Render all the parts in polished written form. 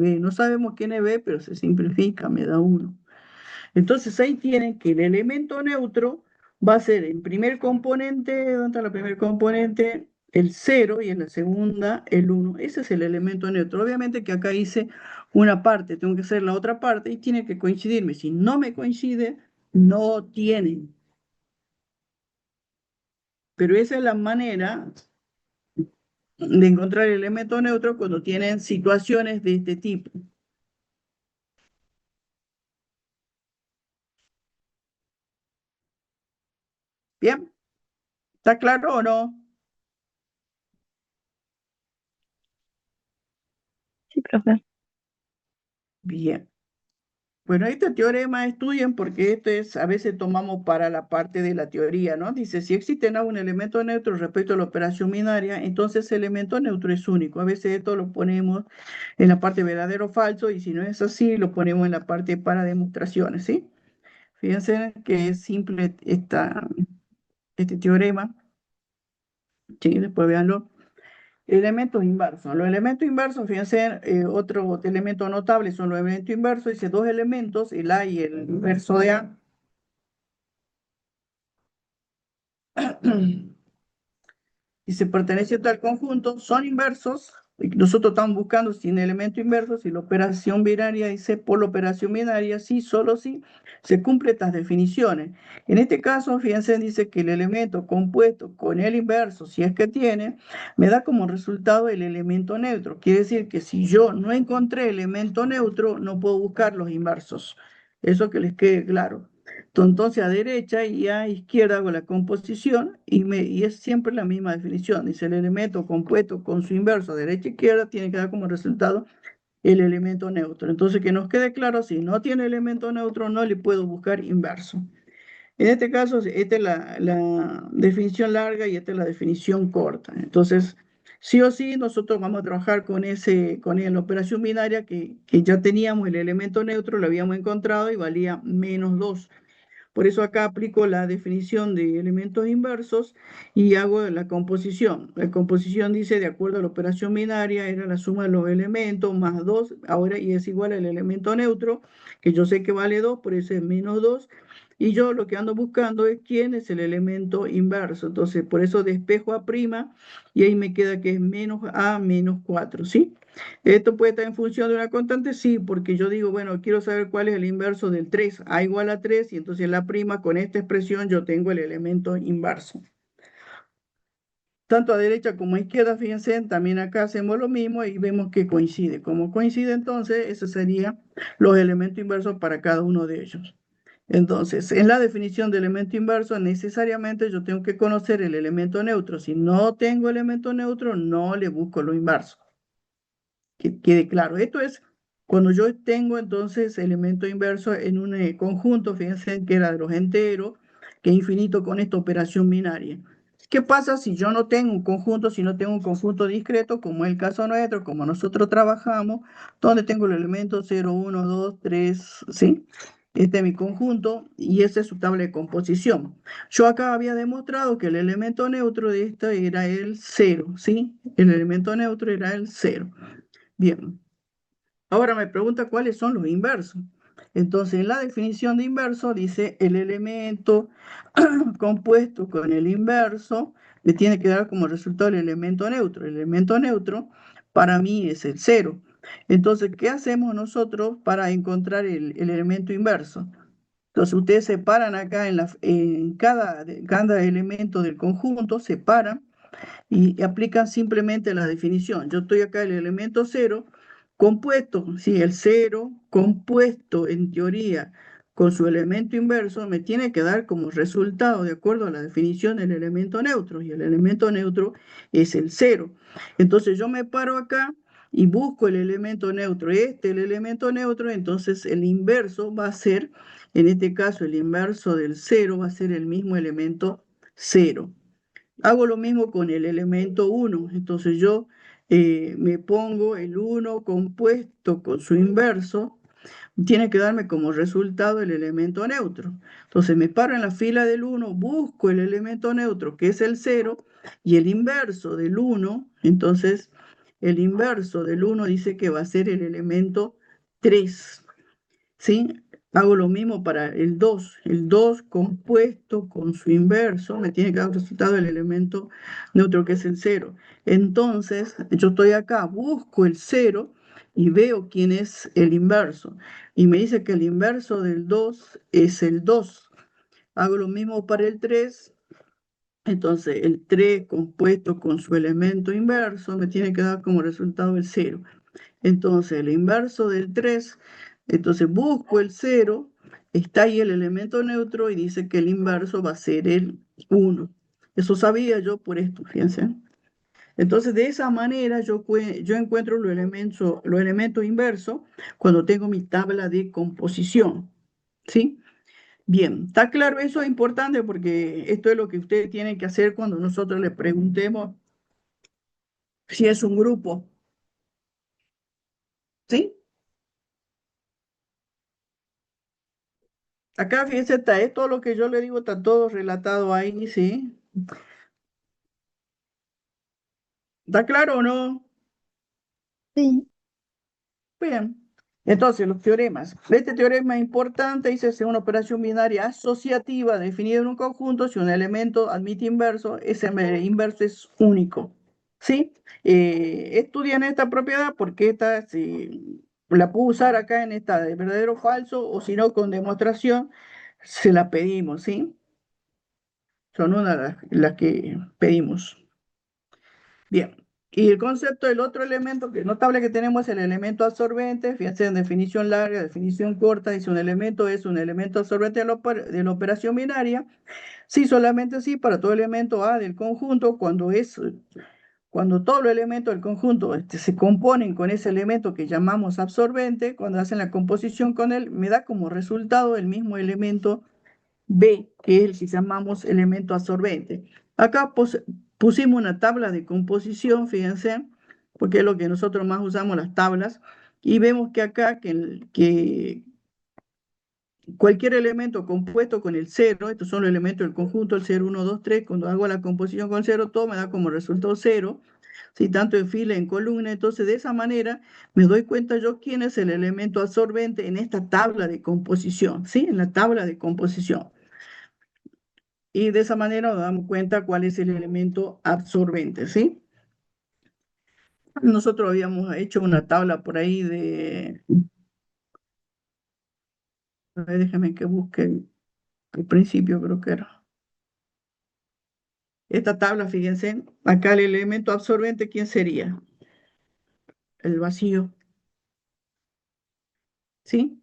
No sabemos quién es B, pero se simplifica, me da 1. Entonces ahí tienen que el elemento neutro va a ser en primer componente, ¿dónde está la primer componente? El cero y en la segunda el uno. Ese es el elemento neutro. Obviamente que acá hice una parte, tengo que hacer la otra parte y tiene que coincidirme. Si no me coincide, no tienen. Pero esa es la manera de encontrar el elemento neutro cuando tienen situaciones de este tipo. ¿Bien? ¿Está claro o no? Sí, profe. Bien. Bueno, este teorema estudien porque esto es, a veces tomamos para la parte de la teoría, ¿no? Dice, si existe un elemento neutro respecto a la operación binaria, entonces ese elemento neutro es único. A veces esto lo ponemos en la parte verdadero o falso y si no es así, lo ponemos en la parte para demostraciones, ¿sí? Fíjense que es simple este teorema, ¿sí? Después véanlo. Elementos inversos. Los elementos inversos, fíjense, otro elemento notable son los elementos inversos. Dice dos elementos, el A y el inverso de A. Dice pertenece a tal conjunto, son inversos. Y nosotros estamos buscando sin elemento inverso, si la operación binaria dice por la operación binaria, sí, solo sí, se cumplen estas definiciones. En este caso, fíjense, dice que el elemento compuesto con el inverso, si es que tiene, me da como resultado el elemento neutro. Quiere decir que si yo no encontré elemento neutro, no puedo buscar los inversos. Eso que les quede claro. Entonces a derecha y a izquierda hago la composición y es siempre la misma definición. Dice el elemento compuesto con su inverso derecha e izquierda tiene que dar como resultado el elemento neutro. Entonces que nos quede claro, si no tiene elemento neutro no le puedo buscar inverso. En este caso, esta es la definición larga y esta es la definición corta. Entonces, sí o sí, nosotros vamos a trabajar con la operación binaria que ya teníamos el elemento neutro, lo habíamos encontrado y valía -2. Por eso acá aplico la definición de elementos inversos y hago la composición. La composición dice, de acuerdo a la operación binaria, era la suma de los elementos más 2, ahora y es igual al elemento neutro, que yo sé que vale 2, por eso es -2. Y yo lo que ando buscando es quién es el elemento inverso. Entonces, por eso despejo a prima y ahí me queda que es menos a -4, ¿sí? ¿Esto puede estar en función de una constante? Sí, porque yo digo, bueno, quiero saber cuál es el inverso del 3. A igual a 3 y entonces la prima con esta expresión yo tengo el elemento inverso. Tanto a derecha como a izquierda, fíjense, también acá hacemos lo mismo y vemos que coincide. Como coincide entonces, esos serían los elementos inversos para cada uno de ellos. Entonces, en la definición de elemento inverso, necesariamente yo tengo que conocer el elemento neutro. Si no tengo elemento neutro, no le busco lo inverso. Que quede claro. Esto es cuando yo tengo entonces elemento inverso en un conjunto, fíjense que era de los enteros, que es infinito con esta operación binaria. ¿Qué pasa si yo no tengo un conjunto, si no tengo un conjunto discreto, como es el caso nuestro, como nosotros trabajamos, donde tengo el elemento 0, 1, 2, 3, ¿sí? Este es mi conjunto y esta es su tabla de composición. Yo acá había demostrado que el elemento neutro de esta era el 0, ¿sí? El elemento neutro era el 0. Bien, ahora me pregunta cuáles son los inversos. Entonces, en la definición de inverso dice el elemento compuesto con el inverso le tiene que dar como resultado el elemento neutro. El elemento neutro para mí es el cero. Entonces, ¿qué hacemos nosotros para encontrar el elemento inverso? Entonces, ustedes separan acá en cada elemento del conjunto, separan y aplican simplemente la definición. Yo estoy acá el elemento cero compuesto, sí, el cero compuesto en teoría con su elemento inverso me tiene que dar como resultado, de acuerdo a la definición del elemento neutro, y el elemento neutro es el cero. Entonces yo me paro acá y busco el elemento neutro. El elemento neutro, entonces el inverso va a ser, en este caso, el inverso del cero va a ser el mismo elemento cero. Hago lo mismo con el elemento uno. Entonces yo me pongo el uno compuesto con su inverso, tiene que darme como resultado el elemento neutro. Entonces me paro en la fila del uno, busco el elemento neutro, que es el cero, y el inverso del uno, entonces el inverso del 1 dice que va a ser el elemento 3. ¿Sí? Hago lo mismo para el 2. El 2 compuesto con su inverso me tiene que dar un resultado el elemento neutro que es el 0. Entonces, yo estoy acá, busco el 0 y veo quién es el inverso. Y me dice que el inverso del 2 es el 2. Hago lo mismo para el 3. Entonces, el 3 compuesto con su elemento inverso me tiene que dar como resultado el 0. Entonces, el inverso del 3, entonces busco el 0, está ahí el elemento neutro y dice que el inverso va a ser el 1. Eso sabía yo por esto, fíjense. Entonces, de esa manera yo encuentro los elementos inversos cuando tengo mi tabla de composición. ¿Sí? Bien, está claro, eso es importante porque esto es lo que ustedes tienen que hacer cuando nosotros les preguntemos si es un grupo. ¿Sí? Acá, fíjense, todo lo que yo le digo, está todo relatado ahí, ¿sí? ¿Está claro o no? Sí. Bien. Entonces, los teoremas. Este teorema es importante, dice, es una operación binaria asociativa definida en un conjunto. Si un elemento admite inverso, ese inverso es único. ¿Sí? Estudian esta propiedad porque esta la puedo usar acá en esta de verdadero o falso, o si no, con demostración, se la pedimos, ¿sí? Son una de las que pedimos. Bien, y el concepto del otro elemento que notable que tenemos es el elemento absorbente. Fíjense en definición larga, definición corta, dice un elemento es un elemento absorbente de la operación binaria. Sí, solamente sí, para todo elemento A del conjunto, cuando todos los elementos del conjunto se componen con ese elemento que llamamos absorbente, cuando hacen la composición con él, me da como resultado el mismo elemento B, que es el que llamamos elemento absorbente. Acá pusimos una tabla de composición, fíjense, porque es lo que nosotros más usamos, las tablas, y vemos que acá que cualquier elemento compuesto con el 0, estos son los elementos del conjunto, el 0, 1, 2, 3, cuando hago la composición con 0, todo me da como resultado 0, ¿sí? Tanto en fila, en columna. Entonces, de esa manera me doy cuenta yo quién es el elemento absorbente en esta tabla de composición, ¿sí? En la tabla de composición. Y de esa manera nos damos cuenta cuál es el elemento absorbente, ¿sí? Nosotros habíamos hecho una tabla por ahí a ver, déjame que busque el principio, creo que era. Esta tabla, fíjense, acá el elemento absorbente, ¿quién sería? El vacío, ¿sí?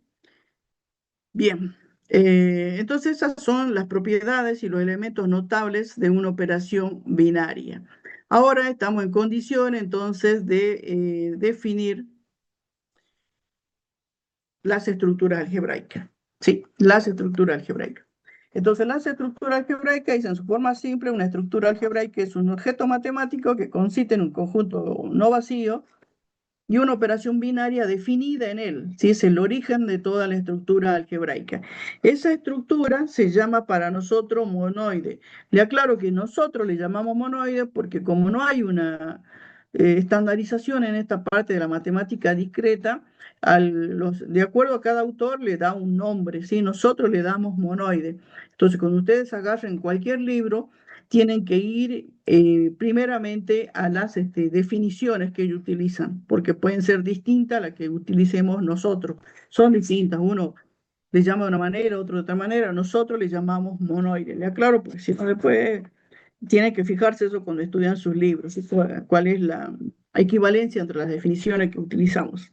Bien. Entonces esas son las propiedades y los elementos notables de una operación binaria. Ahora estamos en condición entonces de definir las estructuras algebraicas. Sí, las estructuras algebraicas. Entonces, las estructuras algebraicas dicen en su forma simple, una estructura algebraica es un objeto matemático que consiste en un conjunto no vacío y una operación binaria definida en él, ¿sí? Es el origen de toda la estructura algebraica. Esa estructura se llama para nosotros monoide. Le aclaro que nosotros le llamamos monoide porque como no hay una estandarización en esta parte de la matemática discreta, de acuerdo a cada autor le da un nombre, ¿sí? Nosotros le damos monoide. Entonces, cuando ustedes agarren cualquier libro, tienen que ir primeramente a las definiciones que ellos utilizan, porque pueden ser distintas a las que utilicemos nosotros. Son distintas, uno le llama de una manera, otro de otra manera, nosotros le llamamos monoide. Le aclaro, porque si no después tienen que fijarse eso cuando estudian sus libros, ¿sí? Cuál es la equivalencia entre las definiciones que utilizamos.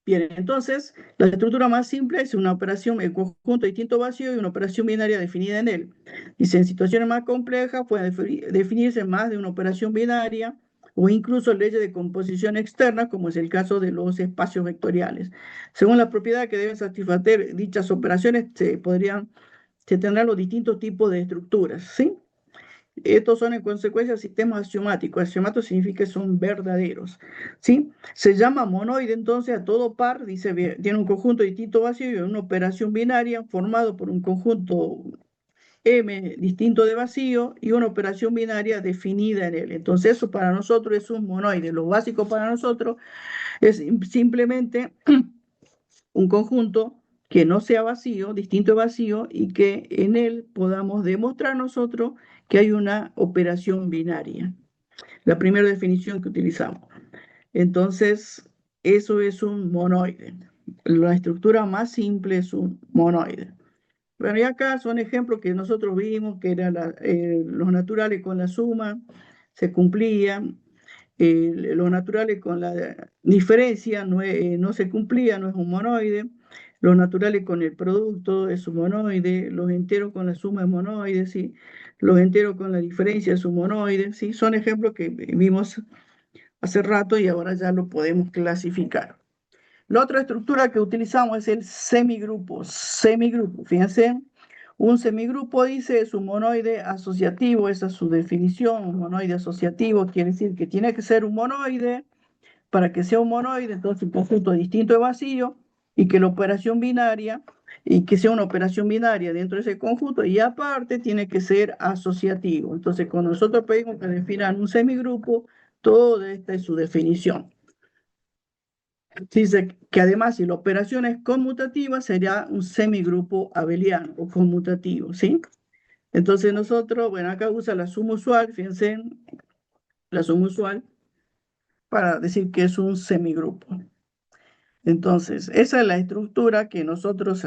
Bien, entonces, la estructura más simple es una operación, el conjunto de distinto vacío y una operación binaria definida en él. Dice, en situaciones más complejas puede definirse más de una operación binaria o incluso leyes de composición externa, como es el caso de los espacios vectoriales. Según la propiedad que deben satisfacer dichas operaciones, se tendrán los distintos tipos de estructuras, ¿sí? Estos son en consecuencia sistemas axiomáticos. Axiomatos significa que son verdaderos, ¿sí? Se llama monoide entonces a todo par, dice, tiene un conjunto de distintos vacíos y una operación binaria formado por un conjunto M distinto de vacío y una operación binaria definida en él. Entonces eso para nosotros es un monoide. Lo básico para nosotros es simplemente un conjunto que no sea vacío, distinto de vacío, y que en él podamos demostrar nosotros que hay una operación binaria. La primera definición que utilizamos. Entonces, eso es un monoide. La estructura más simple es un monoide. Bueno, y acá son ejemplos que nosotros vimos, que eran los naturales con la suma, se cumplían, los naturales con la diferencia no se cumplía, no es un monoide, los naturales con el producto es un monoide, los enteros con la suma es monoide, ¿sí? Los enteros con la diferencia es un monoide, ¿sí? Son ejemplos que vimos hace rato y ahora ya lo podemos clasificar. La otra estructura que utilizamos es el semigrupo. Semigrupo, fíjense, un semigrupo dice es un monoide asociativo, esa es su definición. Un monoide asociativo quiere decir que tiene que ser un monoide para que sea un monoide, entonces un conjunto distinto de vacío y que la operación binaria y que sea una operación binaria dentro de ese conjunto y aparte tiene que ser asociativo. Entonces, cuando nosotros pedimos que definan un semigrupo, toda esta es su definición. Dice que además, si la operación es conmutativa, sería un semigrupo abeliano o conmutativo, ¿sí? Entonces nosotros, bueno, acá usa la suma usual, fíjense, la suma usual, para decir que es un semigrupo. Entonces, esa es la estructura que nosotros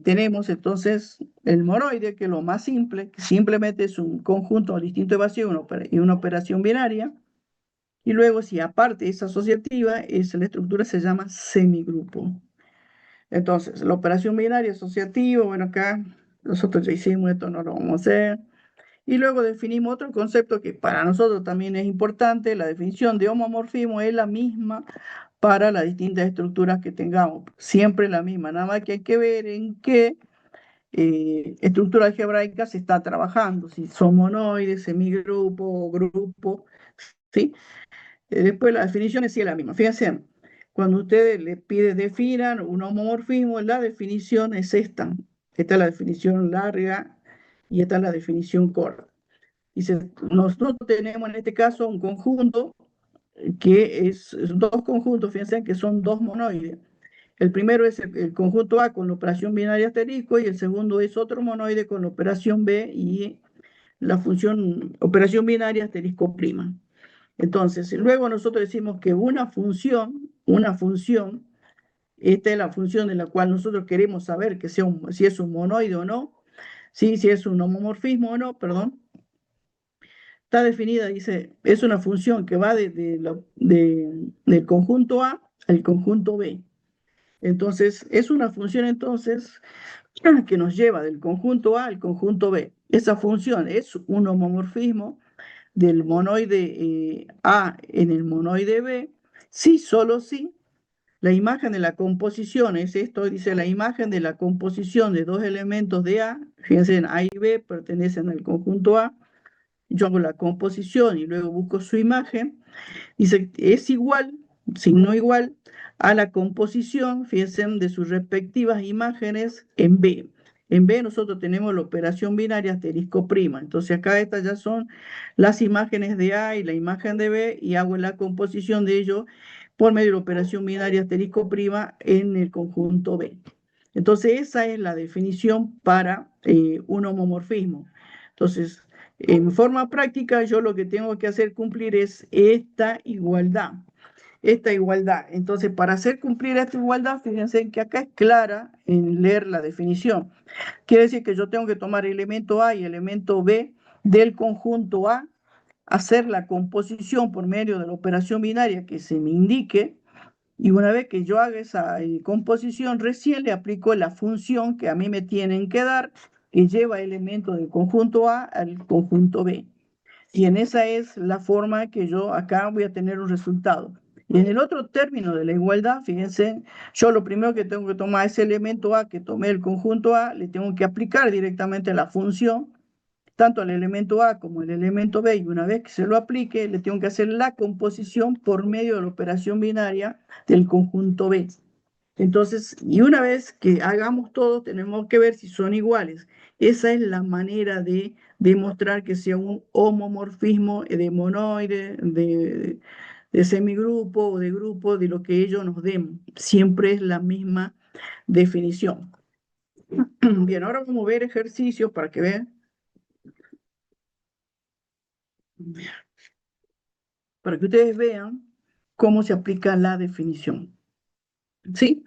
tenemos. Entonces, el monoide, que es lo más simple, que simplemente es un conjunto distinto de vacío y una operación binaria. Y luego, si aparte es asociativa, la estructura se llama semigrupo. Entonces, la operación binaria asociativa, bueno, acá nosotros ya hicimos esto, no lo vamos a hacer. Y luego definimos otro concepto que para nosotros también es importante. La definición de homomorfismo es la misma para las distintas estructuras que tengamos. Siempre la misma, nada más que hay que ver en qué estructura algebraica se está trabajando, si son monoides, semigrupo o grupo, ¿sí? Después la definición sí es la misma. Fíjense, cuando ustedes le piden definan un homomorfismo, la definición es esta. Esta es la definición larga y esta es la definición corta. Dice, nosotros tenemos en este caso un conjunto que es dos conjuntos, fíjense que son dos monoides. El primero es el conjunto A con la operación binaria asterisco y el segundo es otro monoide con la operación B y la función operación binaria asterisco prima. Entonces, luego nosotros decimos que una función, esta es la función de la cual nosotros queremos saber que sea si es un monoide o no, ¿sí? Si es un homomorfismo o no, perdón. Está definida, dice, es una función que va del conjunto A al conjunto B. Entonces, es una función entonces que nos lleva del conjunto A al conjunto B. Esa función es un homomorfismo del monoide A en el monoide B, sí, solo sí, la imagen de la composición, es esto, dice la imagen de la composición de dos elementos de A, fíjense, A y B pertenecen al conjunto A, yo hago la composición y luego busco su imagen, dice, es igual, signo igual, a la composición, fíjense, de sus respectivas imágenes en B. En B nosotros tenemos la operación binaria asterisco prima. Entonces acá estas ya son las imágenes de A y la imagen de B y hago la composición de ellos por medio de la operación binaria asterisco prima en el conjunto B. Entonces esa es la definición para un homomorfismo. Entonces, en forma práctica, yo lo que tengo que hacer cumplir es esta igualdad. Esta igualdad. Entonces, para hacer cumplir esta igualdad, fíjense que acá es clara en leer la definición. Quiere decir que yo tengo que tomar elemento A y elemento B del conjunto A, hacer la composición por medio de la operación binaria que se me indique, y una vez que yo haga esa composición, recién le aplico la función que a mí me tienen que dar, que lleva elementos del conjunto A al conjunto B. Y en esa es la forma que yo acá voy a tener un resultado. Y en el otro término de la igualdad, fíjense, yo lo primero que tengo que tomar es el elemento A, que tomé el conjunto A, le tengo que aplicar directamente la función, tanto al elemento A como al elemento B, y una vez que se lo aplique, le tengo que hacer la composición por medio de la operación binaria del conjunto B. Entonces, y una vez que hagamos todo, tenemos que ver si son iguales. Esa es la manera de demostrar que sea un homomorfismo de monoide, de semigrupo o de grupo, de lo que ellos nos den. Siempre es la misma definición. Bien, ahora vamos a ver ejercicios para que vean, para que ustedes vean cómo se aplica la definición. ¿Sí?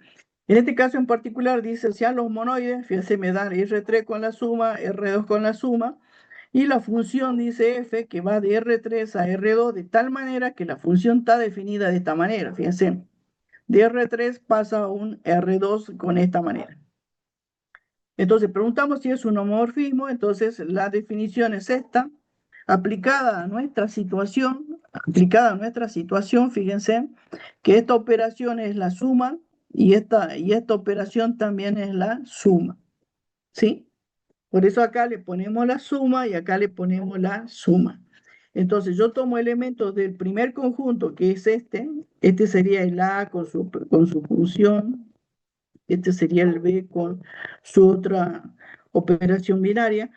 En este caso en particular dice, sean los monoides, fíjense, me dan R3 con la suma, R2 con la suma, y la función dice f que va de R3 a R2 de tal manera que la función está definida de esta manera, fíjense, de R3 pasa a un R2 con esta manera. Entonces preguntamos si es un homomorfismo, entonces la definición es esta, aplicada a nuestra situación, fíjense que esta operación es la suma y esta operación también es la suma, ¿sí? Por eso acá le ponemos la suma y acá le ponemos la suma. Entonces yo tomo elementos del primer conjunto, que es este sería el A con su función, este sería el B con su otra operación binaria.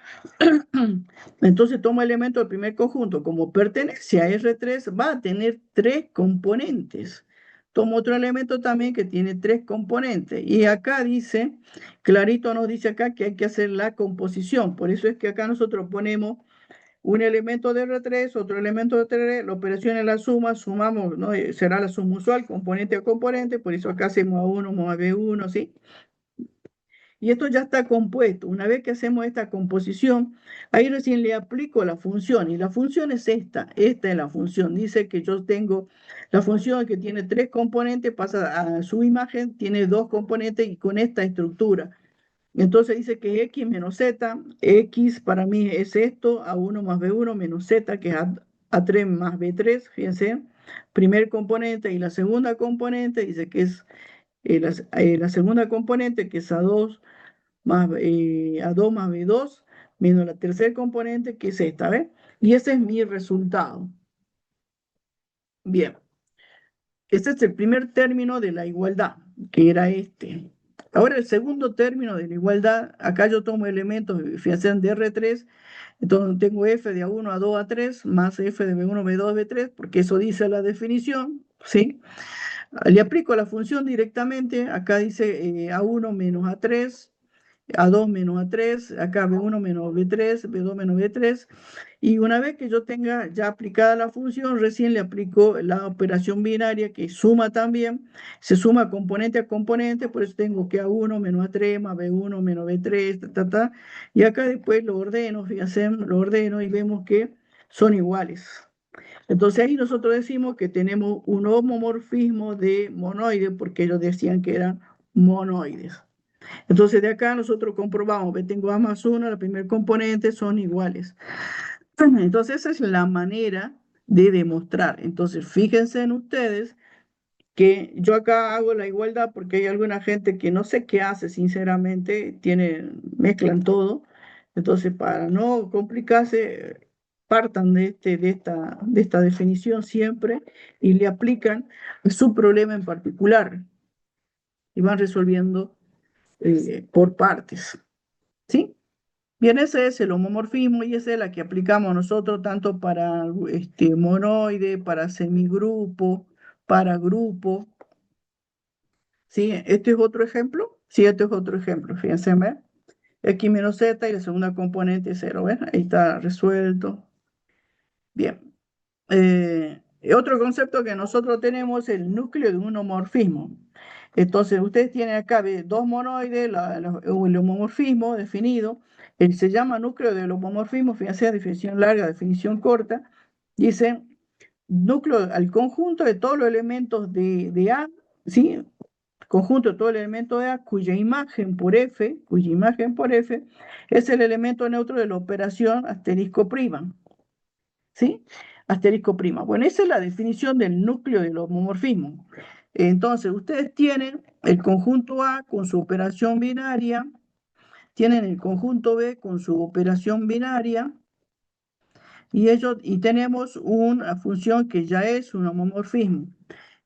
Entonces tomo elemento del primer conjunto. Como pertenece a R3, va a tener tres componentes. Tomo otro elemento también que tiene tres componentes. Y acá dice, clarito nos dice acá que hay que hacer la composición. Por eso es que acá nosotros ponemos un elemento de R3, otro elemento de R3, la operación es la suma, sumamos, ¿no? Será la suma usual, componente a componente, por eso acá hacemos A1 más B1, ¿sí? Y esto ya está compuesto. Una vez que hacemos esta composición, ahí recién le aplico la función. Y la función es esta. Esta es la función. Dice que yo tengo la función que tiene tres componentes, pasa a su imagen, tiene dos componentes y con esta estructura. Entonces dice que x menos z, x para mí es esto, a1 más b1 menos z, que es a3 más b3, fíjense, primer componente y la segunda componente, dice que es la segunda componente, que es a2 más A2 más B2, menos la tercer componente, que es esta, ¿ves? Y ese es mi resultado. Bien, este es el primer término de la igualdad, que era este. Ahora el segundo término de la igualdad, acá yo tomo elementos, fíjense, de R3, entonces tengo f de A1, A2, A3, más f de B1, B2, B3, porque eso dice la definición, ¿sí? Le aplico la función directamente, acá dice A1 menos A3, A2 menos A3, acá B1 menos B3, B2 menos B3, y una vez que yo tenga ya aplicada la función, recién le aplico la operación binaria que suma también, se suma componente a componente, por eso tengo que A1 menos A3 más B1 menos B3, y acá después lo ordeno, fíjense, lo ordeno y vemos que son iguales. Entonces ahí nosotros decimos que tenemos un homomorfismo de monoides, porque ellos decían que eran monoides. Entonces de acá nosotros comprobamos que tengo A más 1, el primer componente son iguales. Entonces esa es la manera de demostrar. Entonces fíjense en ustedes que yo acá hago la igualdad porque hay alguna gente que no sé qué hace, sinceramente, mezclan todo. Entonces para no complicarse, partan de esta definición siempre y le aplican su problema en particular y van resolviendo por partes. ¿Sí? Bien, ese es el homomorfismo y esa es la que aplicamos nosotros tanto para monoide, para semigrupo, para grupo. ¿Sí? ¿Este es otro ejemplo? Sí, este es otro ejemplo. Fíjense, ¿ven? X menos Z y la segunda componente es 0, ¿ven? Ahí está resuelto. Bien. Otro concepto que nosotros tenemos es el núcleo de un homomorfismo. Entonces, ustedes tienen acá dos monoides, el homomorfismo definido. Él se llama núcleo del homomorfismo, fíjense, definición larga, definición corta. Dice, núcleo al conjunto de todos los elementos de A, ¿sí? Conjunto de todo el elemento de A, cuya imagen por F es el elemento neutro de la operación asterisco prima. ¿Sí? Asterisco prima. Bueno, esa es la definición del núcleo del homomorfismo. Entonces, ustedes tienen el conjunto A con su operación binaria, tienen el conjunto B con su operación binaria, y tenemos una función que ya es un homomorfismo.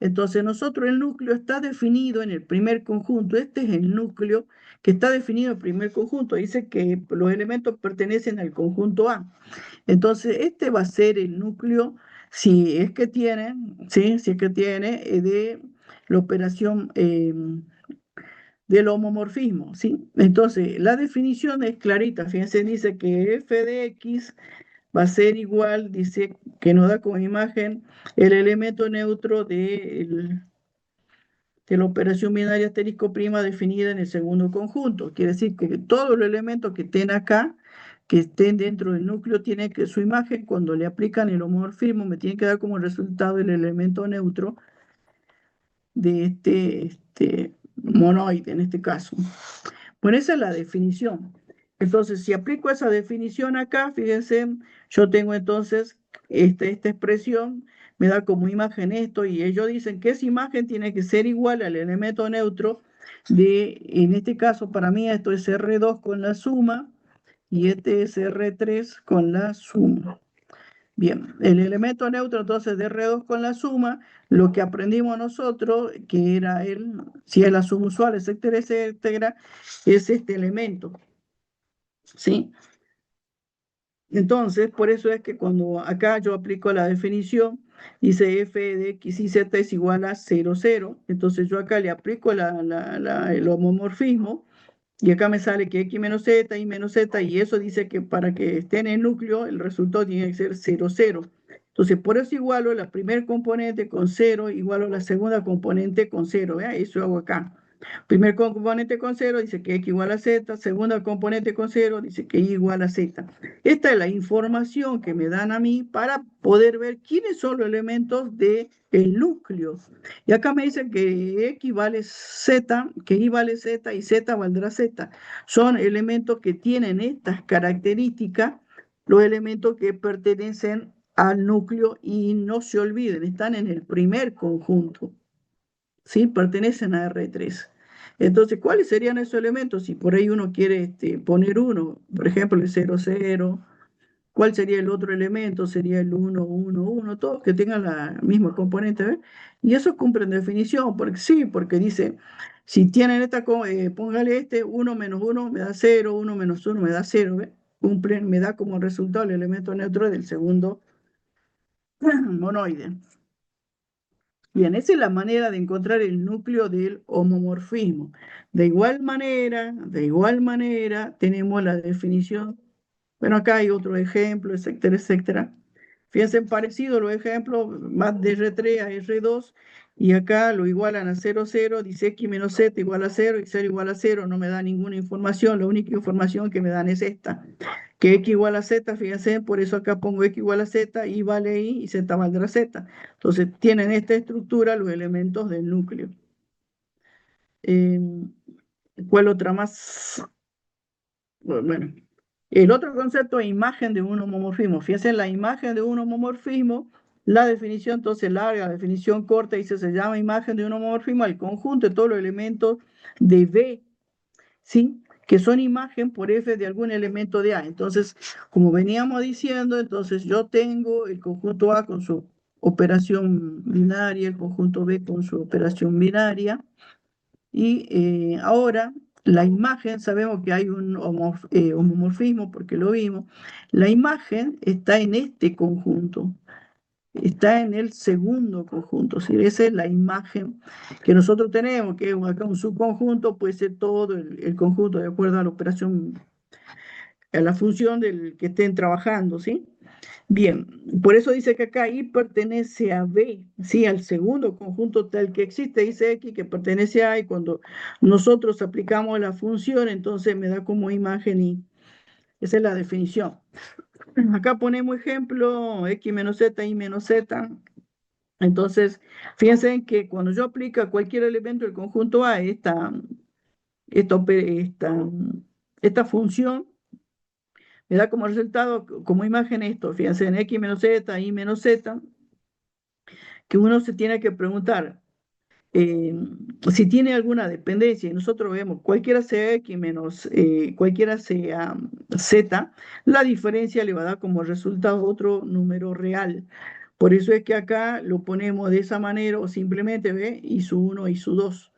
Entonces nosotros el núcleo está definido en el primer conjunto. Este es el núcleo que está definido en el primer conjunto. Dice que los elementos pertenecen al conjunto A. Entonces este va a ser el núcleo, si es que tiene, ¿sí? Si es que tiene de la operación del homomorfismo, ¿sí? Entonces la definición es clarita. Fíjense, dice que f de x va a ser igual, dice que nos da como imagen el elemento neutro de la operación binaria asterisco prima definida en el segundo conjunto. Quiere decir que todos los elementos que estén acá, que estén dentro del núcleo, tiene que su imagen, cuando le aplican el homomorfismo, me tiene que dar como resultado el elemento neutro de este monoide, en este caso. Bueno, esa es la definición. Entonces, si aplico esa definición acá, fíjense, yo tengo entonces esta expresión, me da como imagen esto, y ellos dicen que esa imagen tiene que ser igual al elemento neutro en este caso, para mí esto es R2 con la suma, y este es R3 con la suma. Bien, el elemento neutro entonces de R2 con la suma, lo que aprendimos nosotros, que era si es la suma usual, etcétera, etcétera, es este elemento, ¿sí? Entonces, por eso es que cuando acá yo aplico la definición, dice f de x y z es igual a 0, 0. Entonces yo acá le aplico el homomorfismo, y acá me sale que x menos z, y menos z, y eso dice que para que esté en el núcleo, el resultado tiene que ser 0, 0. Entonces, por eso igualo la primera componente con 0, igualo la segunda componente con 0. ¿Vea? Eso hago acá. Primer componente con 0 dice que x igual a z, segunda componente con 0 dice que y igual a z. Esta es la información que me dan a mí para poder ver quiénes son los elementos del núcleo. Y acá me dicen que x vale z, que y vale z y z valdrá z. Son elementos que tienen estas características, los elementos que pertenecen al núcleo, y no se olviden, están en el primer conjunto, ¿sí? Pertenecen a R3. Entonces, ¿cuáles serían esos elementos? Si por ahí uno quiere poner uno, por ejemplo, el 0, 0, ¿cuál sería el otro elemento? Sería el 1, 1, 1, todos que tengan la misma componente, ¿ves? Y eso cumplen definición, porque sí, porque dice, si tienen póngale 1 menos 1 me da 0, 1 menos 1 me da 0, ¿ves? Cumplen, me da como resultado el elemento neutro del segundo monoide. Bien, esa es la manera de encontrar el núcleo del homomorfismo. De igual manera, tenemos la definición. Bueno, acá hay otro ejemplo, etcétera, etcétera. Fíjense, parecido los ejemplos, más de R3 a R2, y acá lo igualan a 0, 0, dice x menos z igual a 0, y 0 igual a 0, no me da ninguna información, la única información que me dan es esta, que x igual a z, fíjense, por eso acá pongo x igual a z, y vale y z valdrá z. Entonces, tienen esta estructura los elementos del núcleo. ¿Cuál otra más? Bueno, el otro concepto es imagen de un homomorfismo. Fíjense, la imagen de un homomorfismo, la definición entonces larga, la definición corta, dice, se llama imagen de un homomorfismo al conjunto de todos los elementos de B, ¿sí? Que son imagen por F de algún elemento de A. Entonces, como veníamos diciendo, entonces yo tengo el conjunto A con su operación binaria, el conjunto B con su operación binaria, y ahora la imagen, sabemos que hay un homomorfismo porque lo vimos, la imagen está en este conjunto, está en el segundo conjunto, ¿sí? Esa es la imagen que nosotros tenemos, que acá un subconjunto puede ser todo el conjunto de acuerdo a la operación, a la función del que estén trabajando, ¿sí? Bien, por eso dice que acá I pertenece a B, ¿sí? Al segundo conjunto tal que existe, dice X que pertenece a A, y cuando nosotros aplicamos la función, entonces me da como imagen Y. Esa es la definición. Acá ponemos ejemplo, X menos Z, Y menos Z. Entonces, fíjense que cuando yo aplico cualquier elemento del conjunto A, esta función, me da como resultado, como imagen esto, fíjense, en X menos Z, Y menos Z, que uno se tiene que preguntar si tiene alguna dependencia, y nosotros vemos cualquiera sea X menos cualquiera sea Z, la diferencia le va a dar como resultado otro número real. Por eso es que acá lo ponemos de esa manera o simplemente, ¿ve? Y su 1 y su 2.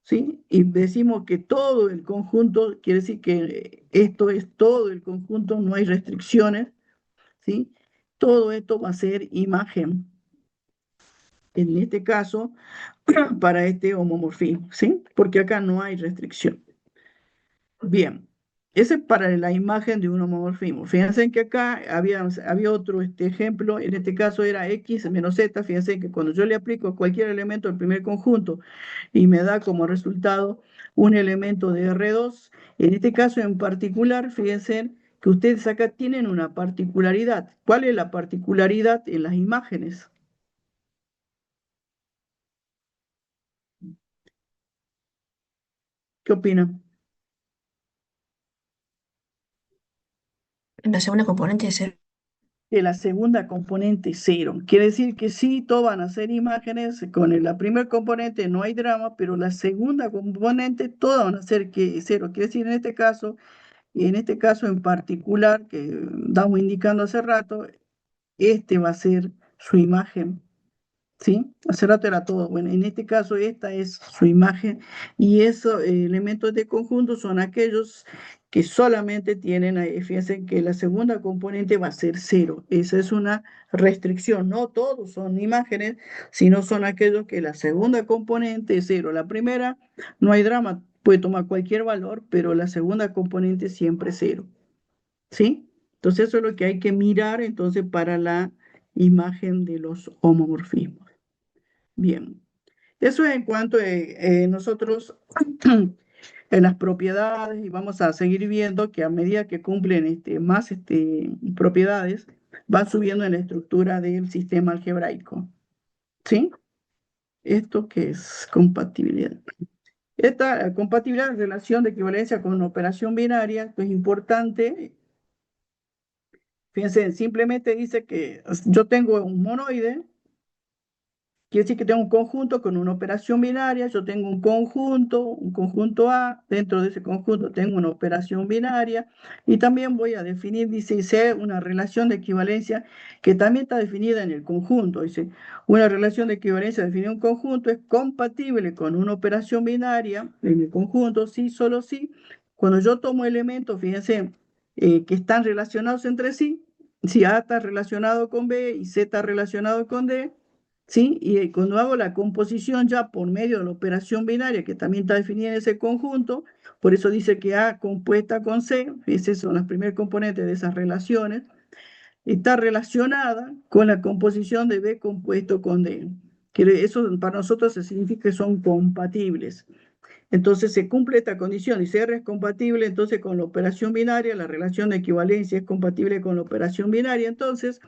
¿Sí? Y decimos que todo el conjunto, quiere decir que esto es todo el conjunto, no hay restricciones, ¿sí? Todo esto va a ser imagen, en este caso, para este homomorfismo, ¿sí? Porque acá no hay restricción. Bien, ese es para la imagen de un homomorfismo. Fíjense que acá había otro ejemplo, en este caso era x menos z. Fíjense que cuando yo le aplico cualquier elemento al primer conjunto y me da como resultado un elemento de R2, en este caso en particular, fíjense que ustedes acá tienen una particularidad. ¿Cuál es la particularidad en las imágenes? ¿Qué opinan? La segunda componente es el... Que la segunda componente es cero. Quiere decir que sí, todas van a ser imágenes, con la primera componente no hay drama, pero la segunda componente todas van a ser que cero. Quiere decir en este caso, y en este caso en particular, que estamos indicando hace rato, este va a ser su imagen. ¿Sí? Hace rato era todo. Bueno, en este caso esta es su imagen y esos elementos de conjunto son aquellos que solamente tienen, fíjense que la segunda componente va a ser cero. Esa es una restricción. No todos son imágenes, sino son aquellos que la segunda componente es cero. La primera, no hay drama, puede tomar cualquier valor, pero la segunda componente siempre es cero. ¿Sí? Entonces eso es lo que hay que mirar entonces para la imagen de los homomorfismos. Bien, eso es en cuanto nosotros en las propiedades y vamos a seguir viendo que a medida que cumplen más propiedades, van subiendo en la estructura del sistema algebraico. ¿Sí? Esto que es compatibilidad. Esta compatibilidad en relación de equivalencia con una operación binaria, esto es importante. Fíjense, simplemente dice que yo tengo un monoide. Quiere decir que tengo un conjunto con una operación binaria, yo tengo un conjunto A, dentro de ese conjunto tengo una operación binaria y también voy a definir, dice C, una relación de equivalencia que también está definida en el conjunto. Dice, una relación de equivalencia definida en un conjunto es compatible con una operación binaria en el conjunto, sí, solo sí. Cuando yo tomo elementos, fíjense, que están relacionados entre sí, si A está relacionado con B y Z está relacionado con D, ¿sí? Y cuando hago la composición ya por medio de la operación binaria, que también está definida en ese conjunto, por eso dice que A compuesta con C, esas son las primeras componentes de esas relaciones, está relacionada con la composición de B compuesto con D. Que eso para nosotros significa que son compatibles. Entonces se cumple esta condición y si R es compatible entonces con la operación binaria, la relación de equivalencia es compatible con la operación binaria, entonces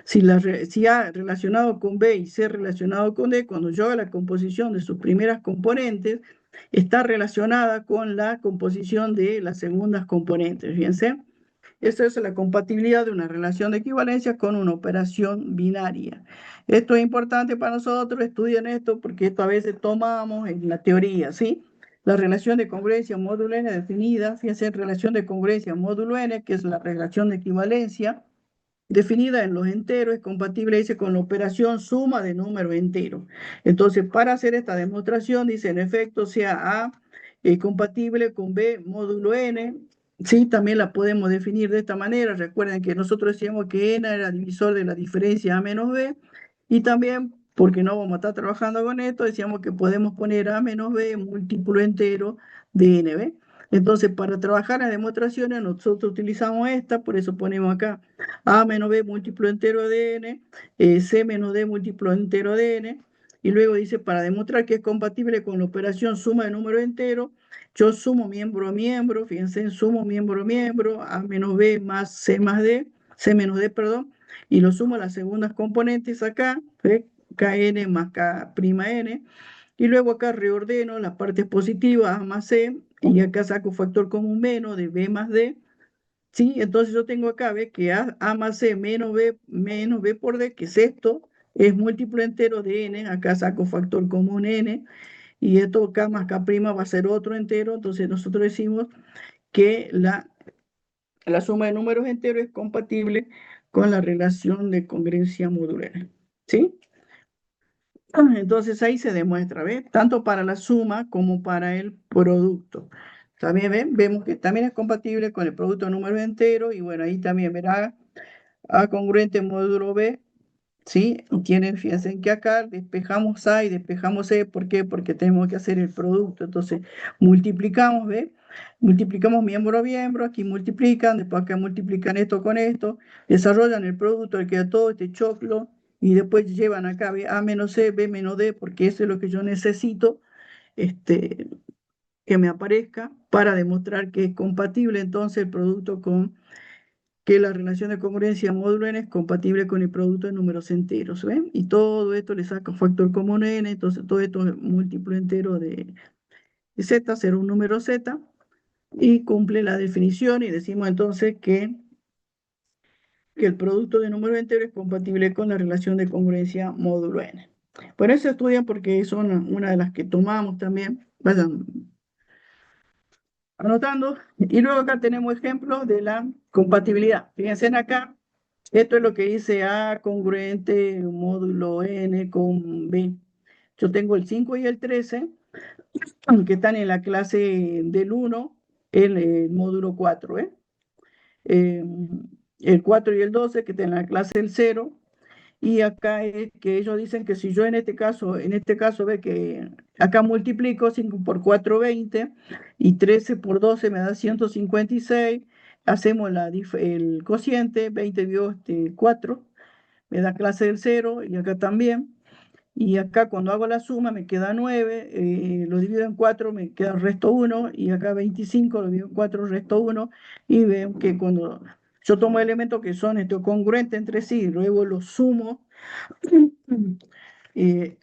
si A relacionado con B y C relacionado con D, cuando yo haga la composición de sus primeras componentes, está relacionada con la composición de las segundas componentes, fíjense. Esa es la compatibilidad de una relación de equivalencia con una operación binaria. Esto es importante para nosotros, estudien esto porque esto a veces tomamos en la teoría, ¿sí? La relación de congruencia módulo n definida, fíjense, relación de congruencia módulo n, que es la relación de equivalencia, definida en los enteros, es compatible, dice, con la operación suma de números enteros. Entonces, para hacer esta demostración, dice, en efecto, sea A compatible con B módulo n, sí, también la podemos definir de esta manera. Recuerden que nosotros decíamos que n era divisor de la diferencia A menos B, y también, porque no vamos a estar trabajando con esto, decíamos que podemos poner A menos B múltiplo entero de n, ¿ve? Entonces, para trabajar en demostraciones, nosotros utilizamos esta, por eso ponemos acá A menos B múltiplo entero de n, C menos D múltiplo entero de n, y luego dice, para demostrar que es compatible con la operación suma de número entero, yo sumo miembro a miembro, fíjense, sumo miembro a miembro, A menos B más C más D, C menos D, perdón, y lo sumo a las segundas componentes acá, ¿ve? Kn más K'N, y luego acá reordeno las partes positivas, A más C, y acá saco factor común menos de B más D, ¿sí? Entonces yo tengo acá, ¿ve? Que A más C menos B por D, que es esto, es múltiplo entero de n, acá saco factor común n, y esto K más K' va a ser otro entero, entonces nosotros decimos que la suma de números enteros es compatible con la relación de congruencia modular. ¿sí? Entonces ahí se demuestra, ¿ves? Tanto para la suma como para el producto. También vemos que también es compatible con el producto número entero y bueno, ahí también verá A congruente módulo B, ¿sí? Tienen, fíjense que acá despejamos A y despejamos C, ¿por qué? Porque tenemos que hacer el producto, entonces multiplicamos, ¿ve? Multiplicamos miembro a miembro, aquí multiplican, después acá multiplican esto con esto, desarrollan el producto, le queda todo este choclo, y después llevan acá ¿ve? A menos C, B menos D, porque eso es lo que yo necesito, este, que me aparezca para demostrar que es compatible entonces el producto con que la relación de congruencia módulo n es compatible con el producto de números enteros, ¿ven? Y todo esto le saca un factor común n, entonces todo esto es múltiplo entero de z, será un número z, y cumple la definición, y decimos entonces que el producto de números enteros es compatible con la relación de congruencia módulo n. Por eso estudian porque son una de las que tomamos también, vayan anotando, y luego acá tenemos ejemplos de la compatibilidad. Fíjense en acá. Esto es lo que dice A congruente módulo N con B. Yo tengo el 5 y el 13, que están en la clase del 1, el módulo 4, ¿eh? Eh, el 4 y el 12, que están en la clase del 0. Y acá es que ellos dicen que si yo en este caso ve que acá multiplico 5 por 4, 20, y 13 por 12 me da 156, hacemos el cociente, 20 dio 4, me da clase del 0 y acá también. Y acá cuando hago la suma me queda 9, lo divido en 4, me queda el resto 1, y acá 25 lo divido en 4, resto 1, y veo que cuando yo tomo elementos que son congruentes entre sí, luego los sumo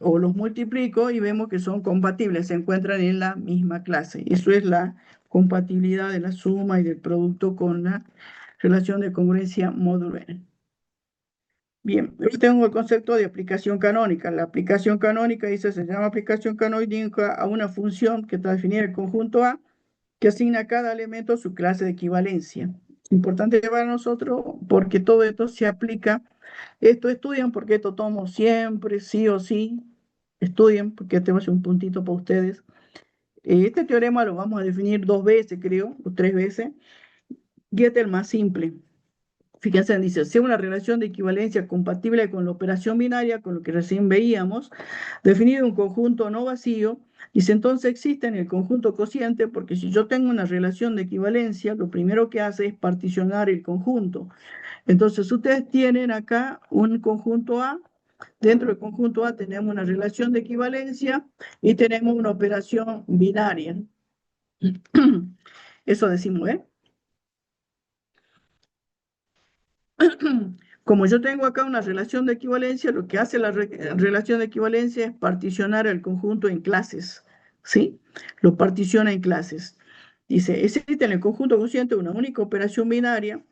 o los multiplico y vemos que son compatibles, se encuentran en la misma clase. Eso es la compatibilidad de la suma y del producto con la relación de congruencia módulo n. Bien, yo tengo el concepto de aplicación canónica. La aplicación canónica dice, se llama aplicación canónica a una función que está definida en el conjunto A, que asigna a cada elemento su clase de equivalencia. Importante para nosotros porque todo esto se aplica. Esto estudian porque esto tomo siempre, sí o sí. Estudien porque tenemos un puntito para ustedes. Este teorema lo vamos a definir 2 veces, creo, o 3 veces. Y este es el más simple. Fíjense, dice, sea una relación de equivalencia compatible con la operación binaria, con lo que recién veíamos, definido un conjunto no vacío, dice entonces existe en el conjunto cociente, porque si yo tengo una relación de equivalencia, lo primero que hace es particionar el conjunto. Entonces ustedes tienen acá un conjunto A, dentro del conjunto A tenemos una relación de equivalencia y tenemos una operación binaria. Eso decimos, ¿eh? Como yo tengo acá una relación de equivalencia, lo que hace la relación de equivalencia es particionar el conjunto en clases, ¿sí? Lo particiona en clases. Dice, existe en el conjunto cociente una única operación binaria,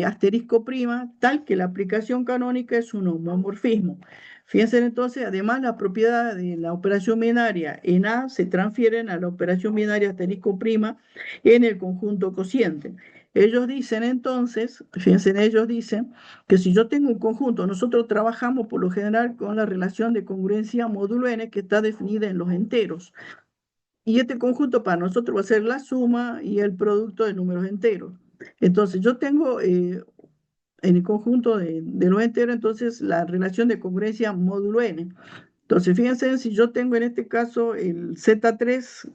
asterisco prima, tal que la aplicación canónica es un homomorfismo. Fíjense entonces, además, las propiedades de la operación binaria en A se transfieren a la operación binaria asterisco prima en el conjunto cociente. Ellos dicen entonces, fíjense, ellos dicen que si yo tengo un conjunto, nosotros trabajamos por lo general con la relación de congruencia módulo n que está definida en los enteros. Y este conjunto para nosotros va a ser la suma y el producto de números enteros. Entonces yo tengo en el conjunto de los enteros, entonces la relación de congruencia módulo n. Entonces fíjense, si yo tengo en este caso el Z3,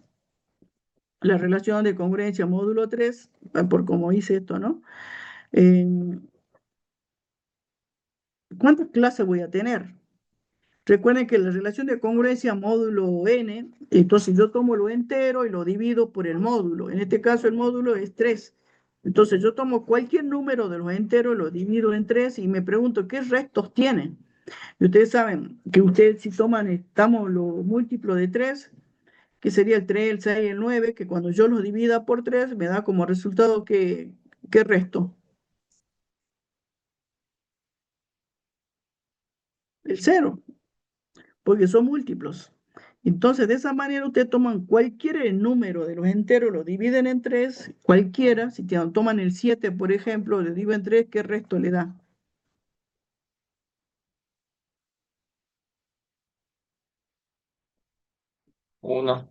la relación de congruencia módulo 3, por como hice esto, ¿no? Eh, ¿Cuántas clases voy a tener? Recuerden que la relación de congruencia módulo n, entonces yo tomo lo entero y lo divido por el módulo. En este caso el módulo es 3. Entonces yo tomo cualquier número de los enteros, lo divido en 3 y me pregunto qué restos tienen. Y ustedes saben que ustedes si estamos lo múltiplo de 3, que sería el 3, el 6, el 9, que cuando yo los divida por 3 me da como resultado ¿qué resto? El 0, porque son múltiplos. Entonces, de esa manera ustedes toman cualquier número de los enteros, lo dividen en 3, cualquiera, si toman el 7, por ejemplo, lo dividen en 3, ¿qué resto le da? 1.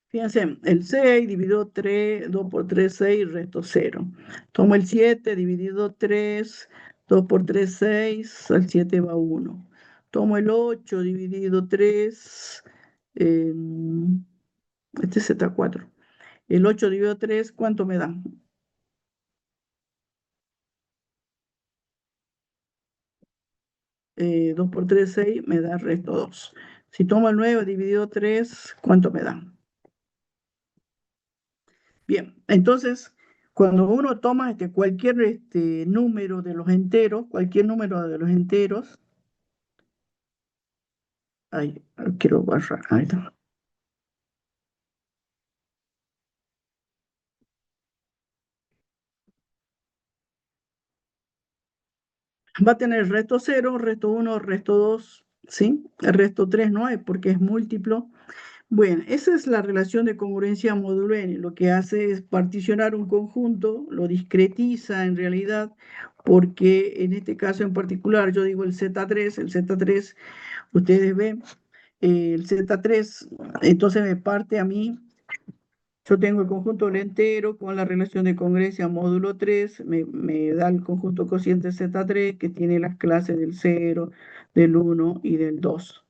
Fíjense, el 6 dividido 3, 2 por 3, 6, resto 0. Tomo el 7 dividido 3, 2 por 3, 6, al 7 va 1. Tomo el 8 dividido 3, este es Z4. El 8 dividido 3, ¿cuánto me da? 2 por 3, 6, me da resto 2. Si tomo el 9 dividido 3, ¿cuánto me da? Bien, entonces, cuando uno toma cualquier número de los enteros, cualquier número de los enteros, ay, quiero barrar, ahí está. Va a tener resto 0, resto 1, resto 2, ¿sí? El resto 3 no hay porque es múltiplo. Bueno, esa es la relación de congruencia módulo n. Lo que hace es particionar un conjunto, lo discretiza en realidad, porque en este caso en particular yo digo el Z3, ustedes ven, el Z3, entonces me parte a mí, yo tengo el conjunto del entero con la relación de congruencia módulo 3, me da el conjunto cociente Z3 que tiene las clases del 0, del 1 y del 2.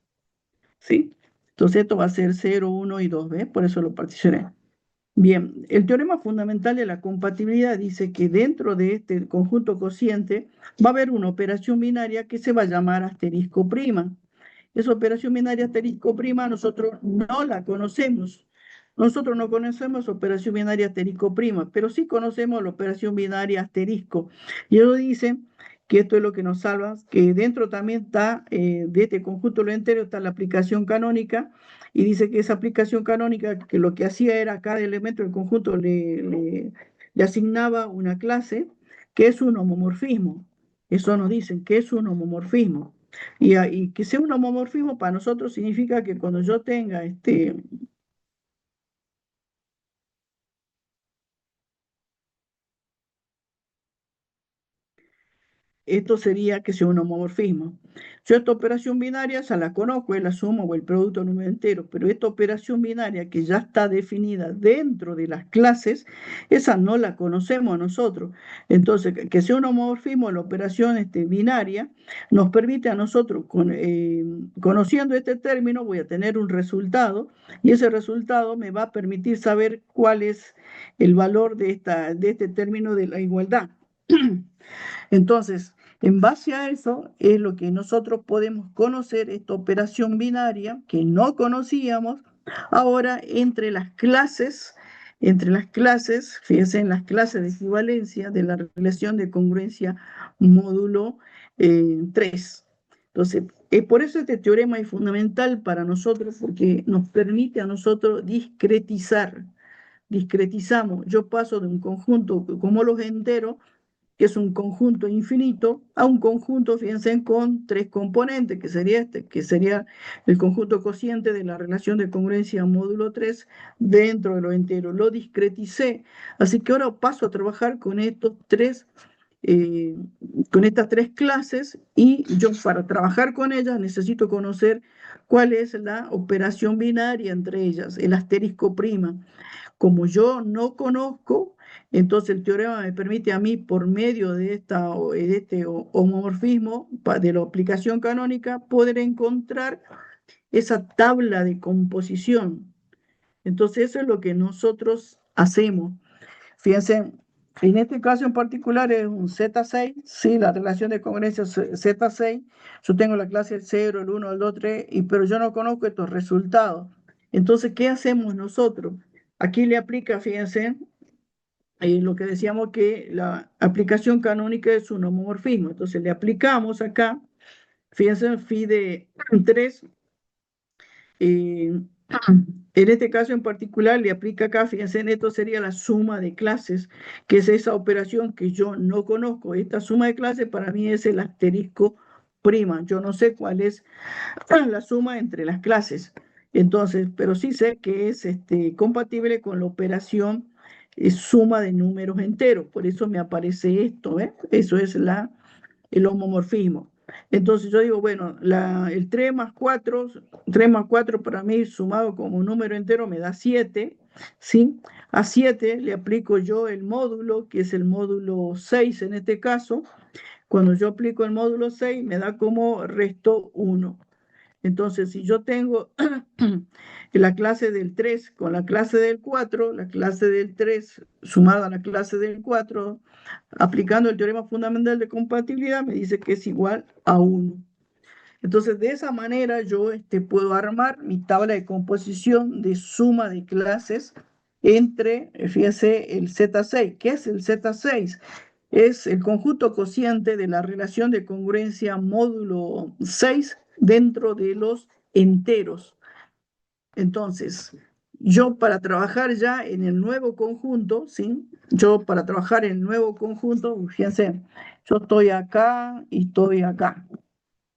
¿Sí? Entonces esto va a ser 0, 1 y 2, ¿ves? Por eso lo particioné. Bien, el teorema fundamental de la compatibilidad dice que dentro de este conjunto cociente va a haber una operación binaria que se va a llamar asterisco prima. Esa operación binaria asterisco prima nosotros no la conocemos. Nosotros no conocemos operación binaria asterisco prima, pero sí conocemos la operación binaria asterisco. Y ellos dicen que esto es lo que nos salva, que dentro también está, de este conjunto lo entero, está la aplicación canónica, y dice que esa aplicación canónica, que lo que hacía era a cada elemento del conjunto le asignaba una clase, que es un homomorfismo. Eso nos dicen, que es un homomorfismo. Y que sea un homomorfismo para nosotros significa que cuando yo tenga esto sería que sea un homomorfismo. Yo esta operación binaria ya la conozco, es la suma o el producto de número entero, pero esta operación binaria que ya está definida dentro de las clases, esa no la conocemos nosotros. Entonces, que sea un homomorfismo, la operación binaria, nos permite a nosotros, conociendo este término, voy a tener un resultado, y ese resultado me va a permitir saber cuál es el valor de este término de la igualdad. Entonces, en base a eso es lo que nosotros podemos conocer, esta operación binaria que no conocíamos, ahora entre las clases, fíjense en las clases de equivalencia de la relación de congruencia módulo 3. Entonces, por eso este teorema es fundamental para nosotros porque nos permite a nosotros discretizar. Discretizamos, yo paso de un conjunto como los enteros, que es un conjunto infinito, a un conjunto, fíjense, con tres componentes, que sería que sería el conjunto cociente de la relación de congruencia módulo 3 dentro de lo entero. Lo discreticé, así que ahora paso a trabajar con eh, con estas tres clases, y yo para trabajar con ellas necesito conocer cuál es la operación binaria entre ellas, el asterisco prima. Como yo no conozco, entonces el teorema me permite a mí, por medio de este homomorfismo de la aplicación canónica, poder encontrar esa tabla de composición. Entonces eso es lo que nosotros hacemos. Fíjense, en este caso en particular es un Z6, sí, la relación de congruencia es Z6. Yo tengo la clase el 0, el 1, el 2, 3, pero yo no conozco estos resultados. Entonces, ¿qué hacemos nosotros? Aquí le aplica, fíjense, lo que decíamos que la aplicación canónica es un homomorfismo. Entonces, le aplicamos acá, fíjense, phi de 3. En este caso en particular le aplica acá, fíjense, esto sería la suma de clases, que es esa operación que yo no conozco. Esta suma de clases para mí es el asterisco prima. Yo no sé cuál es la suma entre las clases. Entonces, pero sí sé que es compatible con la operación suma de números enteros. Por eso me aparece esto, ¿eh? Eso es el homomorfismo. Entonces yo digo, bueno, el 3 más 4 para mí sumado como número entero me da 7, ¿sí? A 7 le aplico yo el módulo, que es el módulo 6 en este caso. Cuando yo aplico el módulo 6 me da como resto 1. Entonces, si yo tengo la clase del 3 con la clase del 4, la clase del 3 sumada a la clase del 4, aplicando el teorema fundamental de compatibilidad, me dice que es igual a 1. Entonces, de esa manera yo puedo armar mi tabla de composición de suma de clases entre, fíjese, el Z6. ¿Qué es el Z6? Es el conjunto cociente de la relación de congruencia módulo 6 dentro de los enteros. Entonces, yo para trabajar ya en el nuevo conjunto, ¿sí? Yo para trabajar en el nuevo conjunto, fíjense, yo estoy acá y estoy acá.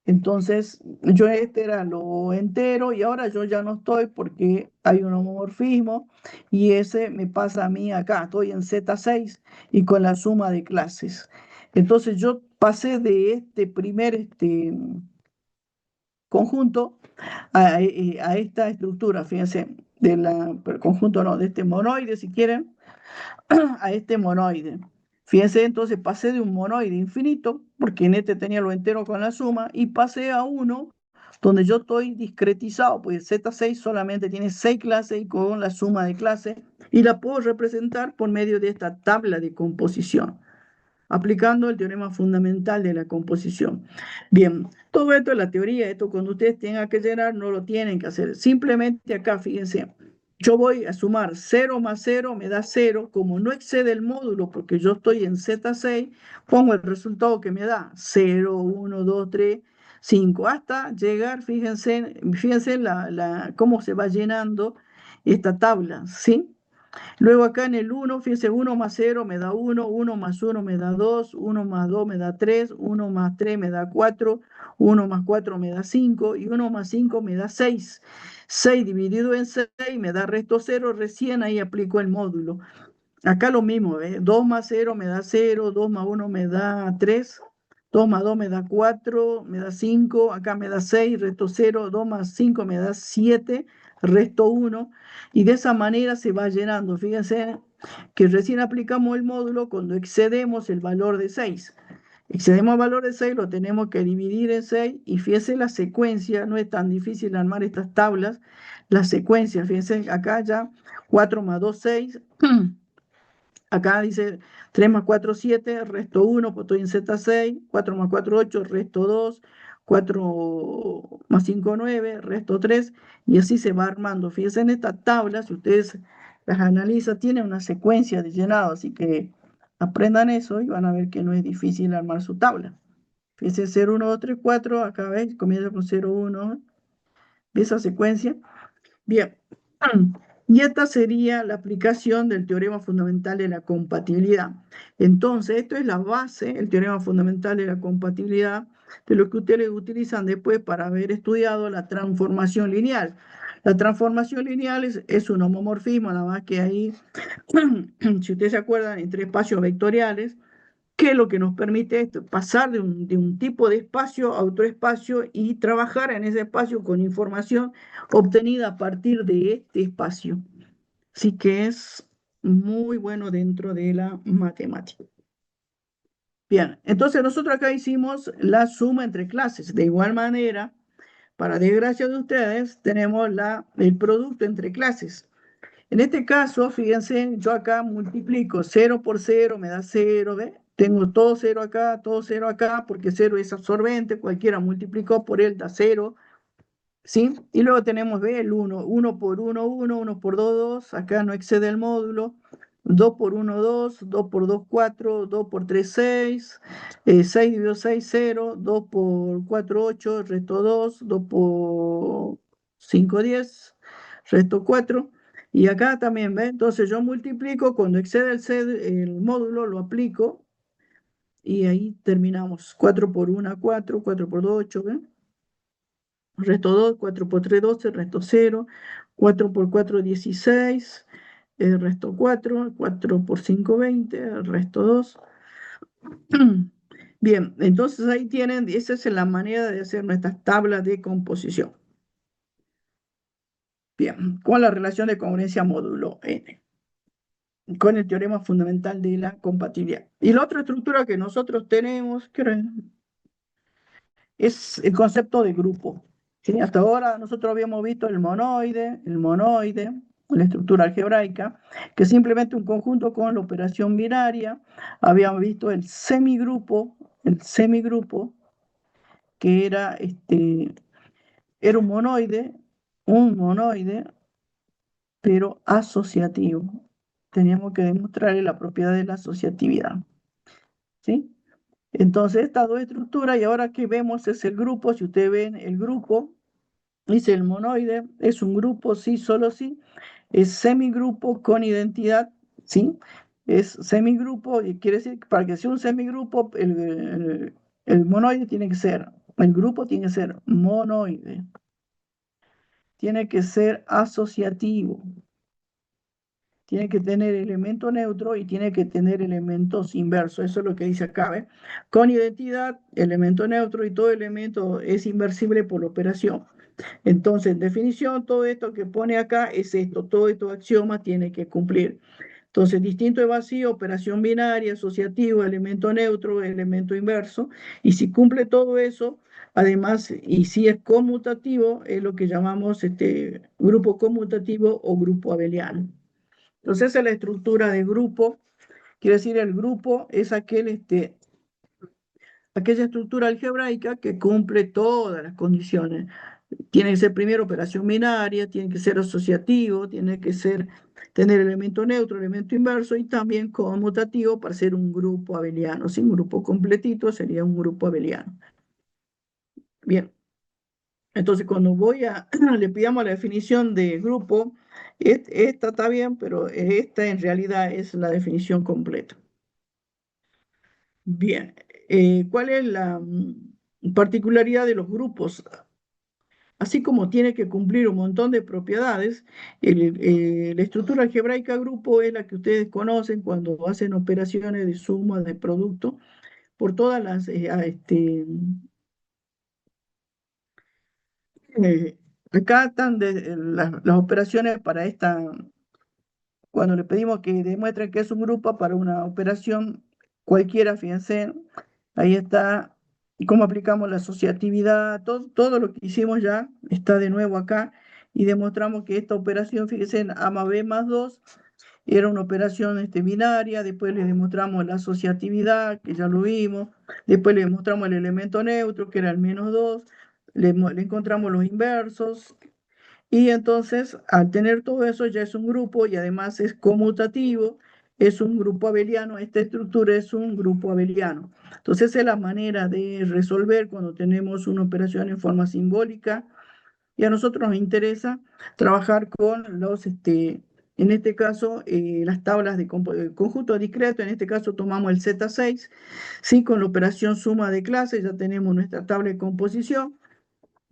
Entonces, yo era lo entero y ahora yo ya no estoy porque hay un homomorfismo y ese me pasa a mí acá. Estoy en Z6 y con la suma de clases. Entonces, yo pasé de este primer conjunto a esta estructura, fíjense, pero conjunto no, de este monoide, si quieren, a este monoide. Fíjense, entonces pasé de un monoide infinito, porque en este tenía lo entero con la suma, y pasé a uno donde yo estoy discretizado, pues Z6 solamente tiene 6 clases y con la suma de clases, y la puedo representar por medio de esta tabla de composición, aplicando el teorema fundamental de la composición. Bien, todo esto es la teoría, esto cuando ustedes tengan que llenar no lo tienen que hacer. Simplemente acá, fíjense, yo voy a sumar 0 más 0 me da 0, como no excede el módulo porque yo estoy en Z6, pongo el resultado que me da 0, 1, 2, 3, 5, hasta llegar, fíjense cómo se va llenando esta tabla, ¿sí? Luego acá en el 1, fíjense, 1 más 0 me da 1, 1 más 1 me da 2, 1 más 2 me da 3, 1 más 3 me da 4, 1 más 4 me da 5 y 1 más 5 me da 6. 6 dividido en 6 me da resto 0, recién ahí aplico el módulo. Acá lo mismo, 2 más 0 me da 0, 2 más 1 me da 3, 2 más 2 me da 4, me da 5, acá me da 6, resto 0, 2 más 5 me da 7, resto 1, y de esa manera se va llenando. Fíjense que recién aplicamos el módulo cuando excedemos el valor de 6. Excedemos el valor de 6, lo tenemos que dividir en 6, y fíjense la secuencia, no es tan difícil armar estas tablas, la secuencia, fíjense acá ya 4 más 2, 6. Acá dice 3 más 4, 7, resto 1, pues estoy en Z6, 4 más 4, 8, resto 2, 4 más 5, 9, resto 3, y así se va armando. Fíjense en esta tabla, si ustedes las analizan, tiene una secuencia de llenado, así que aprendan eso y van a ver que no es difícil armar su tabla. Fíjense 0, 1, 2, 3, 4, acá ves, comienza con 0, 1, ¿ves esa secuencia? Bien, y esta sería la aplicación del teorema fundamental de la compatibilidad. Entonces, esto es la base, el teorema fundamental de la compatibilidad, de lo que ustedes utilizan después para haber estudiado la transformación lineal. La transformación lineal es un homomorfismo, nada más que ahí, si ustedes se acuerdan, entre espacios vectoriales, que lo que nos permite es pasar de un tipo de espacio a otro espacio y trabajar en ese espacio con información obtenida a partir de este espacio. Así que es muy bueno dentro de la matemática. Bien, entonces nosotros acá hicimos la suma entre clases. De igual manera, para desgracia de ustedes, tenemos el producto entre clases. En este caso, fíjense, yo acá multiplico 0 por 0, me da 0, ¿ve? Tengo todo 0 acá, porque 0 es absorbente, cualquiera multiplicó por él da 0, ¿sí? Y luego tenemos, ¿ve? El 1, 1 por 1, 1, 1 por 2, 2, acá no excede el módulo, 2 por 1, 2, 2 por 2, 4, 2 por 3, 6, 6 dividido 6, 0, 2 por 4, 8, resto 2, 2 por 5, 10, resto 4. Y acá también, ¿ve? Entonces yo multiplico, cuando excede el módulo, lo aplico, y ahí terminamos. 4 por 1, 4, 4 por 2, 8, ¿ve? Resto 2, 4 por 3, 12, resto 0, 4 por 4, 16, resto 4, 4 por 5, 20, resto 2. Bien, entonces ahí tienen, esa es la manera de hacer nuestras tablas de composición. Bien, con la relación de congruencia módulo N, con el teorema fundamental de la compatibilidad. Y la otra estructura que nosotros tenemos, es el concepto de grupo. ¿Sí? Hasta ahora nosotros habíamos visto el monoide, la estructura algebraica, que es simplemente un conjunto con la operación binaria. Habíamos visto el semigrupo, que era un monoide, pero asociativo. Teníamos que demostrarle la propiedad de la asociatividad. ¿Sí? Entonces, estas dos estructuras, y ahora que vemos es el grupo, si ustedes ven el grupo, dice el monoide, es un grupo, sí, solo sí, es semigrupo con identidad, ¿sí? Es semigrupo, y quiere decir que para que sea un semigrupo, el monoide tiene que ser, el grupo tiene que ser monoide, tiene que ser asociativo, tiene que tener elemento neutro y tiene que tener elementos inversos. Eso es lo que dice acá, ¿ve? Con identidad, elemento neutro y todo elemento es inversible por la operación. Entonces, en definición, todo esto que pone acá es esto, todo esto axioma tiene que cumplir. Entonces, distinto de vacío, operación binaria, asociativo, elemento neutro, elemento inverso. Y si cumple todo eso, además, y si es conmutativo, es lo que llamamos grupo conmutativo o grupo abeliano. Entonces, esa es la estructura de grupo. Quiere decir, el grupo es aquella estructura algebraica que cumple todas las condiciones. Tiene que ser primero operación binaria, tiene que ser asociativo, tiene que tener elemento neutro, elemento inverso y también conmutativo para ser un grupo abeliano. Si un grupo completito sería un grupo abeliano. Bien, entonces cuando le pidamos la definición de grupo, esta está bien, pero esta en realidad es la definición completa. Bien, ¿cuál es la particularidad de los grupos? Así como tiene que cumplir un montón de propiedades, la estructura algebraica grupo es la que ustedes conocen cuando hacen operaciones de suma de producto por todas acá están las operaciones para cuando le pedimos que demuestren que es un grupo para una operación cualquiera, fíjense, ahí está cómo aplicamos la asociatividad, todo lo que hicimos ya está de nuevo acá y demostramos que esta operación, fíjense, A más B más 2 era una operación binaria, después le demostramos la asociatividad, que ya lo vimos, después le demostramos el elemento neutro, que era el menos 2, le encontramos los inversos, y entonces, al tener todo eso, ya es un grupo y además es conmutativo, es un grupo abeliano, esta estructura es un grupo abeliano. Entonces, esa es la manera de resolver cuando tenemos una operación en forma simbólica y a nosotros nos interesa trabajar con en este caso, las tablas de conjunto discreto, en este caso tomamos el Z6, ¿sí? Con la operación suma de clases ya tenemos nuestra tabla de composición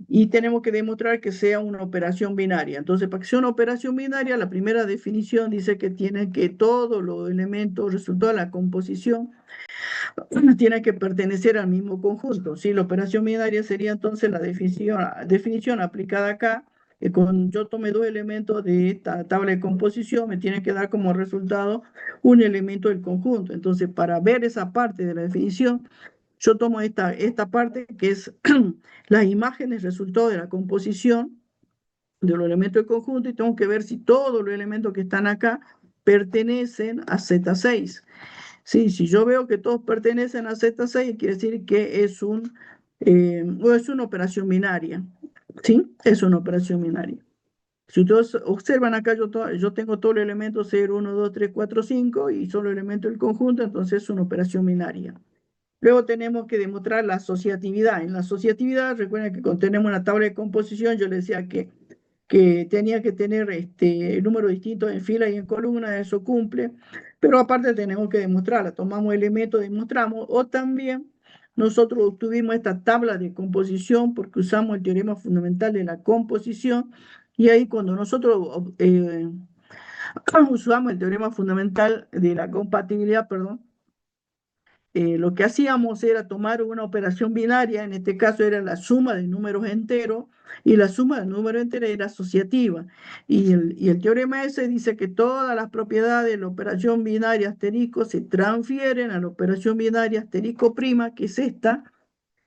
y tenemos que demostrar que sea una operación binaria. Entonces, para que sea una operación binaria, la primera definición dice que tiene que todos los elementos, resultado de la composición, tienen que pertenecer al mismo conjunto. ¿Sí? La operación binaria sería entonces la definición aplicada acá. Yo tomé dos elementos de esta tabla de composición, me tiene que dar como resultado un elemento del conjunto. Entonces, para ver esa parte de la definición, yo tomo esta parte que es las imágenes resultado de la composición de los elementos del conjunto y tengo que ver si todos los elementos que están acá pertenecen a Z6. Sí, si yo veo que todos pertenecen a Z6, quiere decir que o es una operación binaria. ¿Sí? Es una operación binaria. Si ustedes observan acá, yo tengo todos los elementos 0, 1, 2, 3, 4, 5 y solo elementos del conjunto, entonces es una operación binaria. Luego tenemos que demostrar la asociatividad. En la asociatividad, recuerden que cuando tenemos una tabla de composición, yo les decía que tenía que tener números distintos en fila y en columna, eso cumple, pero aparte tenemos que demostrarla. Tomamos elementos, demostramos, o también nosotros obtuvimos esta tabla de composición porque usamos el teorema fundamental de la composición, y ahí cuando nosotros usamos el teorema fundamental de la compatibilidad, perdón, lo que hacíamos era tomar una operación binaria, en este caso era la suma de números enteros, y la suma de números enteros era asociativa. Y el teorema ese dice que todas las propiedades de la operación binaria asterisco se transfieren a la operación binaria asterisco prima, que es esta.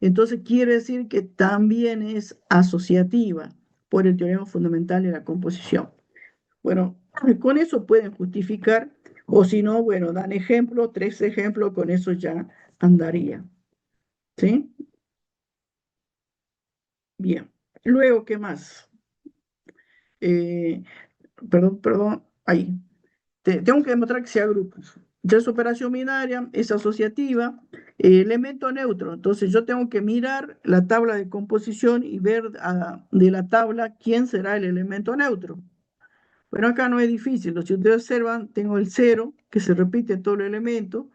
Entonces quiere decir que también es asociativa por el teorema fundamental de la composición. Bueno, con eso pueden justificar, o si no, bueno, dan ejemplos, 3 ejemplos, con eso ya andaría. ¿Sí? Bien. Luego, ¿qué más? Eh, perdón, ahí. Tengo que demostrar que sea grupos. Ya es operación binaria, es asociativa, elemento neutro. Entonces yo tengo que mirar la tabla de composición y ver de la tabla quién será el elemento neutro. Bueno, acá no es difícil. Si ustedes observan, tengo el 0, que se repite en todo el elemento.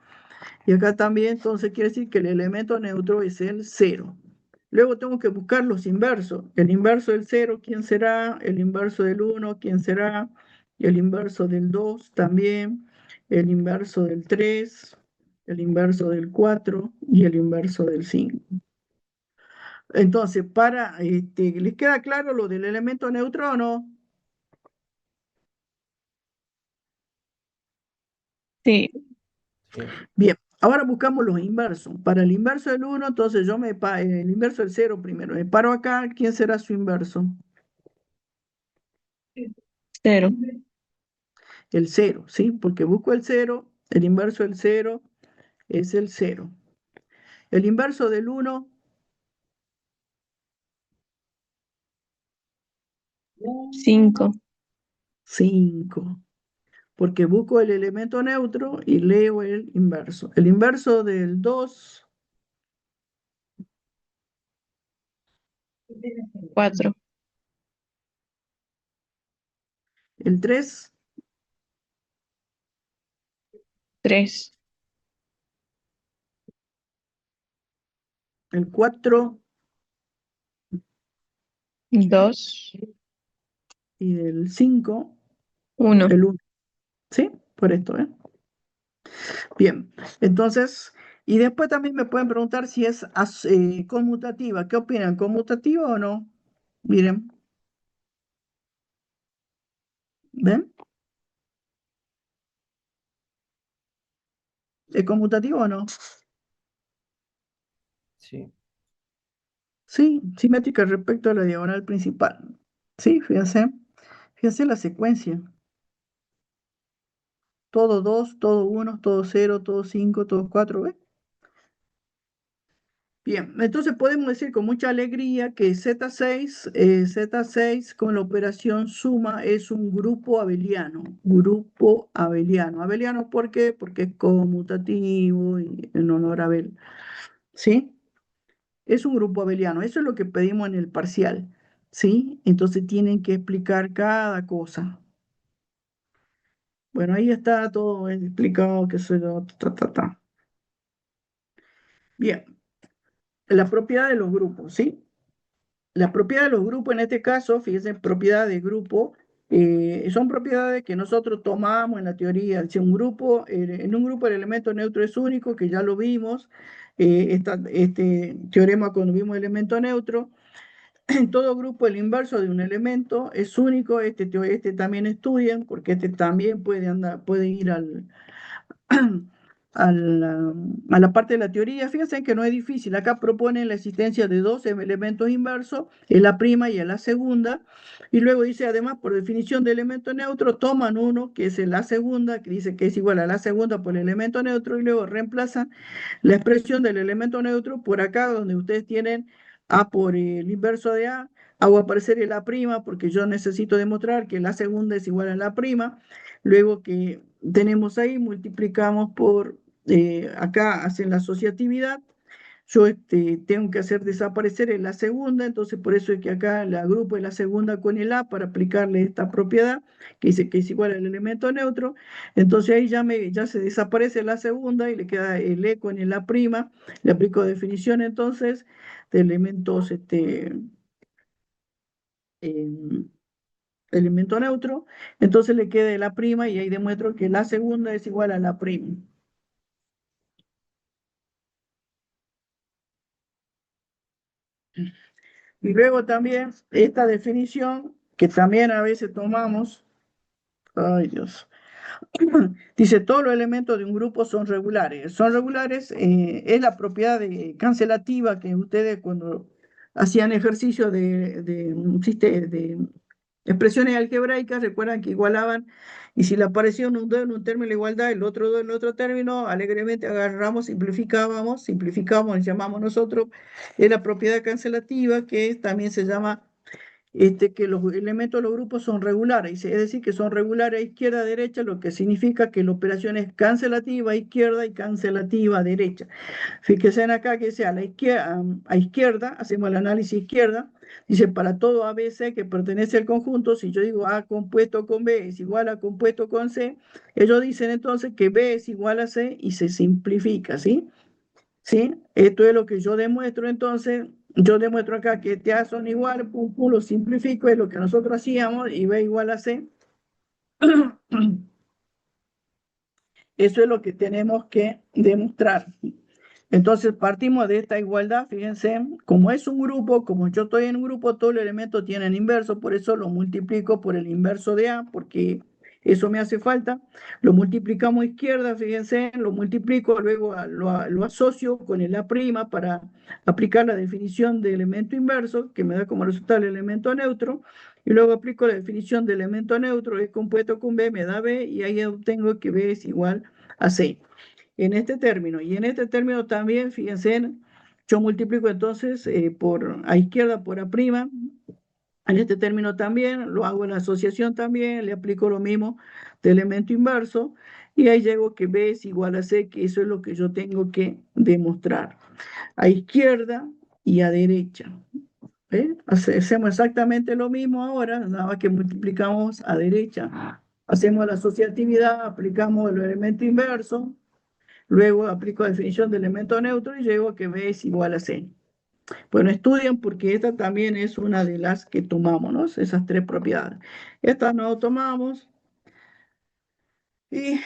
Y acá también, entonces, quiere decir que el elemento neutro es el 0. Luego tengo que buscar los inversos. El inverso del 0, ¿quién será? El inverso del 1, ¿quién será? El inverso del 2 también. El inverso del 3, el inverso del 4 y el inverso del 5. Entonces, ¿les queda claro lo del elemento neutro o no? Sí. Bien, ahora buscamos los inversos. Para el inverso del 1, entonces el inverso del 0 primero. Me paro acá, ¿quién será su inverso? 0. El 0, ¿sí? Porque busco el 0, el inverso del 0 es el 0. El inverso del 1, 5. 5. Porque busco el elemento neutro y leo el inverso. El inverso del 2, 4. el 3, 3. el 4 2. y el 5, 1. el 1. ¿Sí? Por esto, ¿eh? Bien, entonces, y después también me pueden preguntar si es conmutativa. ¿Qué opinan? ¿Conmutativa o no? Miren, ¿ven? ¿Es conmutativa o no? Sí. Sí, simétrica respecto a la diagonal principal. Sí, fíjense la secuencia. Todo 2, todo 1, todo 0, todo 5, todo 4, ¿ves? Bien, entonces podemos decir con mucha alegría que Z6 con la operación suma es un grupo abeliano. Grupo abeliano. ¿Abeliano por qué? Porque es conmutativo y en honor a Abel. ¿Sí? Es un grupo abeliano. Eso es lo que pedimos en el parcial. ¿Sí? Entonces tienen que explicar cada cosa. Bueno, ahí está todo explicado, que se lo. Bien, la propiedad de los grupos, ¿sí? La propiedad de los grupos, en este caso, fíjense, propiedad de grupo, son propiedades que nosotros tomamos en la teoría. Si en un grupo el elemento neutro es único, que ya lo vimos, este teorema cuando vimos el elemento neutro. En todo grupo el inverso de un elemento es único. Este también estudian, porque este también puede ir a la parte de la teoría. Fíjense que no es difícil. Acá proponen la existencia de dos elementos inversos, en la prima y en la segunda. Y luego dice, además, por definición de elemento neutro, toman uno, que es en la segunda, que dice que es igual a la segunda por el elemento neutro, y luego reemplazan la expresión del elemento neutro por acá, donde ustedes tienen A por el inverso de A. Hago aparecer el A', porque yo necesito demostrar que la segunda es igual a la prima. Luego que tenemos ahí, multiplicamos por acá hacen la asociatividad. Yo tengo que hacer desaparecer en la segunda, entonces por eso es que acá la agrupo en la segunda con el A para aplicarle esta propiedad que dice que es igual al elemento neutro. Entonces ahí ya se desaparece la segunda y le queda el E con el A'. Le aplico definición entonces de elementos, em, elemento neutro. Entonces le queda el A' y ahí demuestro que la segunda es igual a la prima. Y luego también esta definición que también a veces tomamos, ay Dios, dice todos los elementos de un grupo son regulares. Son regulares, es la propiedad cancelativa que ustedes cuando hacían ejercicio de expresiones algebraicas, recuerdan que igualaban, y si le apareció un 2 en un término de igualdad, el otro 2 en otro término, alegremente agarramos, simplificábamos, le llamamos nosotros, es la propiedad cancelativa que también se llama que los elementos de los grupos son regulares, es decir, que son regulares a izquierda, a derecha, lo que significa que la operación es cancelativa a izquierda y cancelativa a derecha. Fíjense en acá que sea a izquierda, hacemos el análisis izquierda, dice para todo ABC que pertenece al conjunto, si yo digo A compuesto con B es igual a compuesto con C, ellos dicen entonces que B es igual a C y se simplifica, ¿sí? ¿Sí? Esto es lo que yo demuestro entonces. Yo demuestro acá que A son iguales, pum, pum, lo simplifico, es lo que nosotros hacíamos, y B igual a C. Eso es lo que tenemos que demostrar. Entonces partimos de esta igualdad, fíjense, como es un grupo, como yo estoy en un grupo, todos los elementos tienen inverso, por eso lo multiplico por el inverso de A, porque eso me hace falta. Lo multiplicamos a izquierda, fíjense, lo multiplico, luego lo asocio con el A' para aplicar la definición de elemento inverso, que me da como resultado el elemento neutro, y luego aplico la definición de elemento neutro, es compuesto con B, me da B, y ahí obtengo que B es igual a C en este término. Y en este término también, fíjense, yo multiplico entonces por a izquierda por A'. En este término también, lo hago en la asociación también, le aplico lo mismo de elemento inverso, y ahí llego que B es igual a C, que eso es lo que yo tengo que demostrar. A izquierda y a derecha. Hacemos exactamente lo mismo ahora, nada más que multiplicamos a derecha. Hacemos la asociatividad, aplicamos el elemento inverso, luego aplico la definición de elemento neutro y llego a que B es igual a C. Bueno, estudian porque esta también es una de las que tomamos, ¿no? Esas tres propiedades. Estas no tomamos y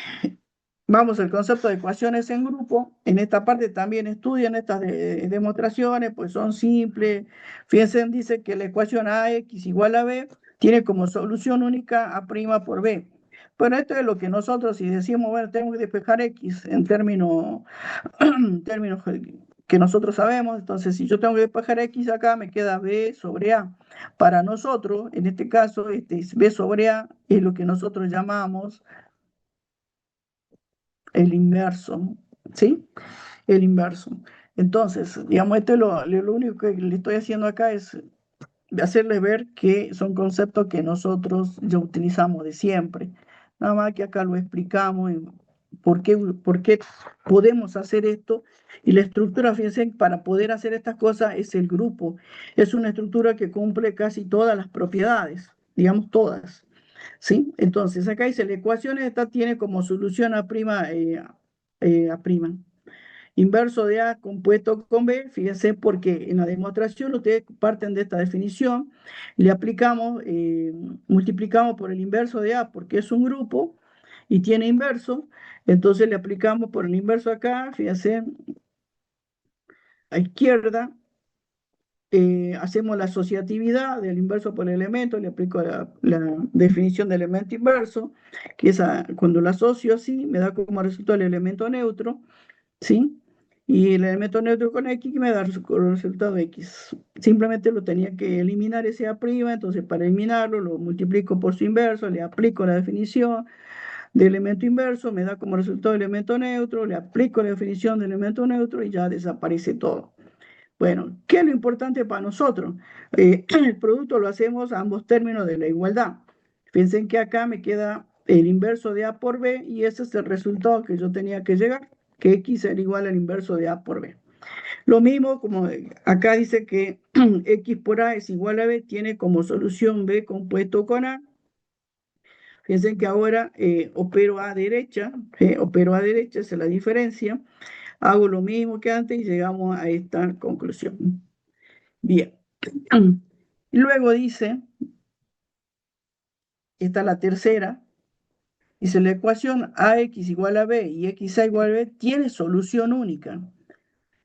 vamos al concepto de ecuaciones en grupo. En esta parte también estudian estas demostraciones, pues son simples. Fíjense, dice que la ecuación AX igual a B tiene como solución única A' por B. Pero esto es lo que nosotros, si decimos, bueno, tenemos que despejar X en términos que nosotros sabemos, entonces si yo tengo que despejar X acá, me queda B sobre A. Para nosotros, en este caso, B sobre A es lo que nosotros llamamos el inverso, ¿sí? El inverso. Entonces, digamos, lo único que le estoy haciendo acá es hacerles ver que son conceptos que nosotros ya utilizamos de siempre. Nada más que acá lo explicamos, por qué podemos hacer esto. Y la estructura, fíjense, para poder hacer estas cosas es el grupo. Es una estructura que cumple casi todas las propiedades, digamos todas. ¿Sí? Entonces, acá dice, la ecuación esta tiene como solución A', A'. Inverso de A compuesto con B, fíjense, porque en la demostración ustedes parten de esta definición, le aplicamos, multiplicamos por el inverso de A, porque es un grupo y tiene inverso, entonces le aplicamos por el inverso acá, fíjense, a izquierda, hacemos la asociatividad del inverso por el elemento, le aplico la definición del elemento inverso, que es cuando lo asocio así, me da como resultado el elemento neutro, ¿sí? Y el elemento neutro con X me da el resultado X. Simplemente lo tenía que eliminar ese A', entonces para eliminarlo lo multiplico por su inverso, le aplico la definición del elemento inverso, me da como resultado el elemento neutro, le aplico la definición del elemento neutro y ya desaparece todo. Bueno, ¿qué es lo importante para nosotros? El producto lo hacemos a ambos términos de la igualdad. Piensen que acá me queda el inverso de A por B y ese es el resultado que yo tenía que llegar, que X era igual al inverso de A por B. Lo mismo como acá dice que X por A es igual a B, tiene como solución B compuesto con A. Piensen que ahora opero A derecha, opero A derecha, esa es la diferencia. Hago lo mismo que antes y llegamos a esta conclusión. Bien. Luego dice, esta es la tercera, dice la ecuación AX igual a B y XA igual a B tiene solución única.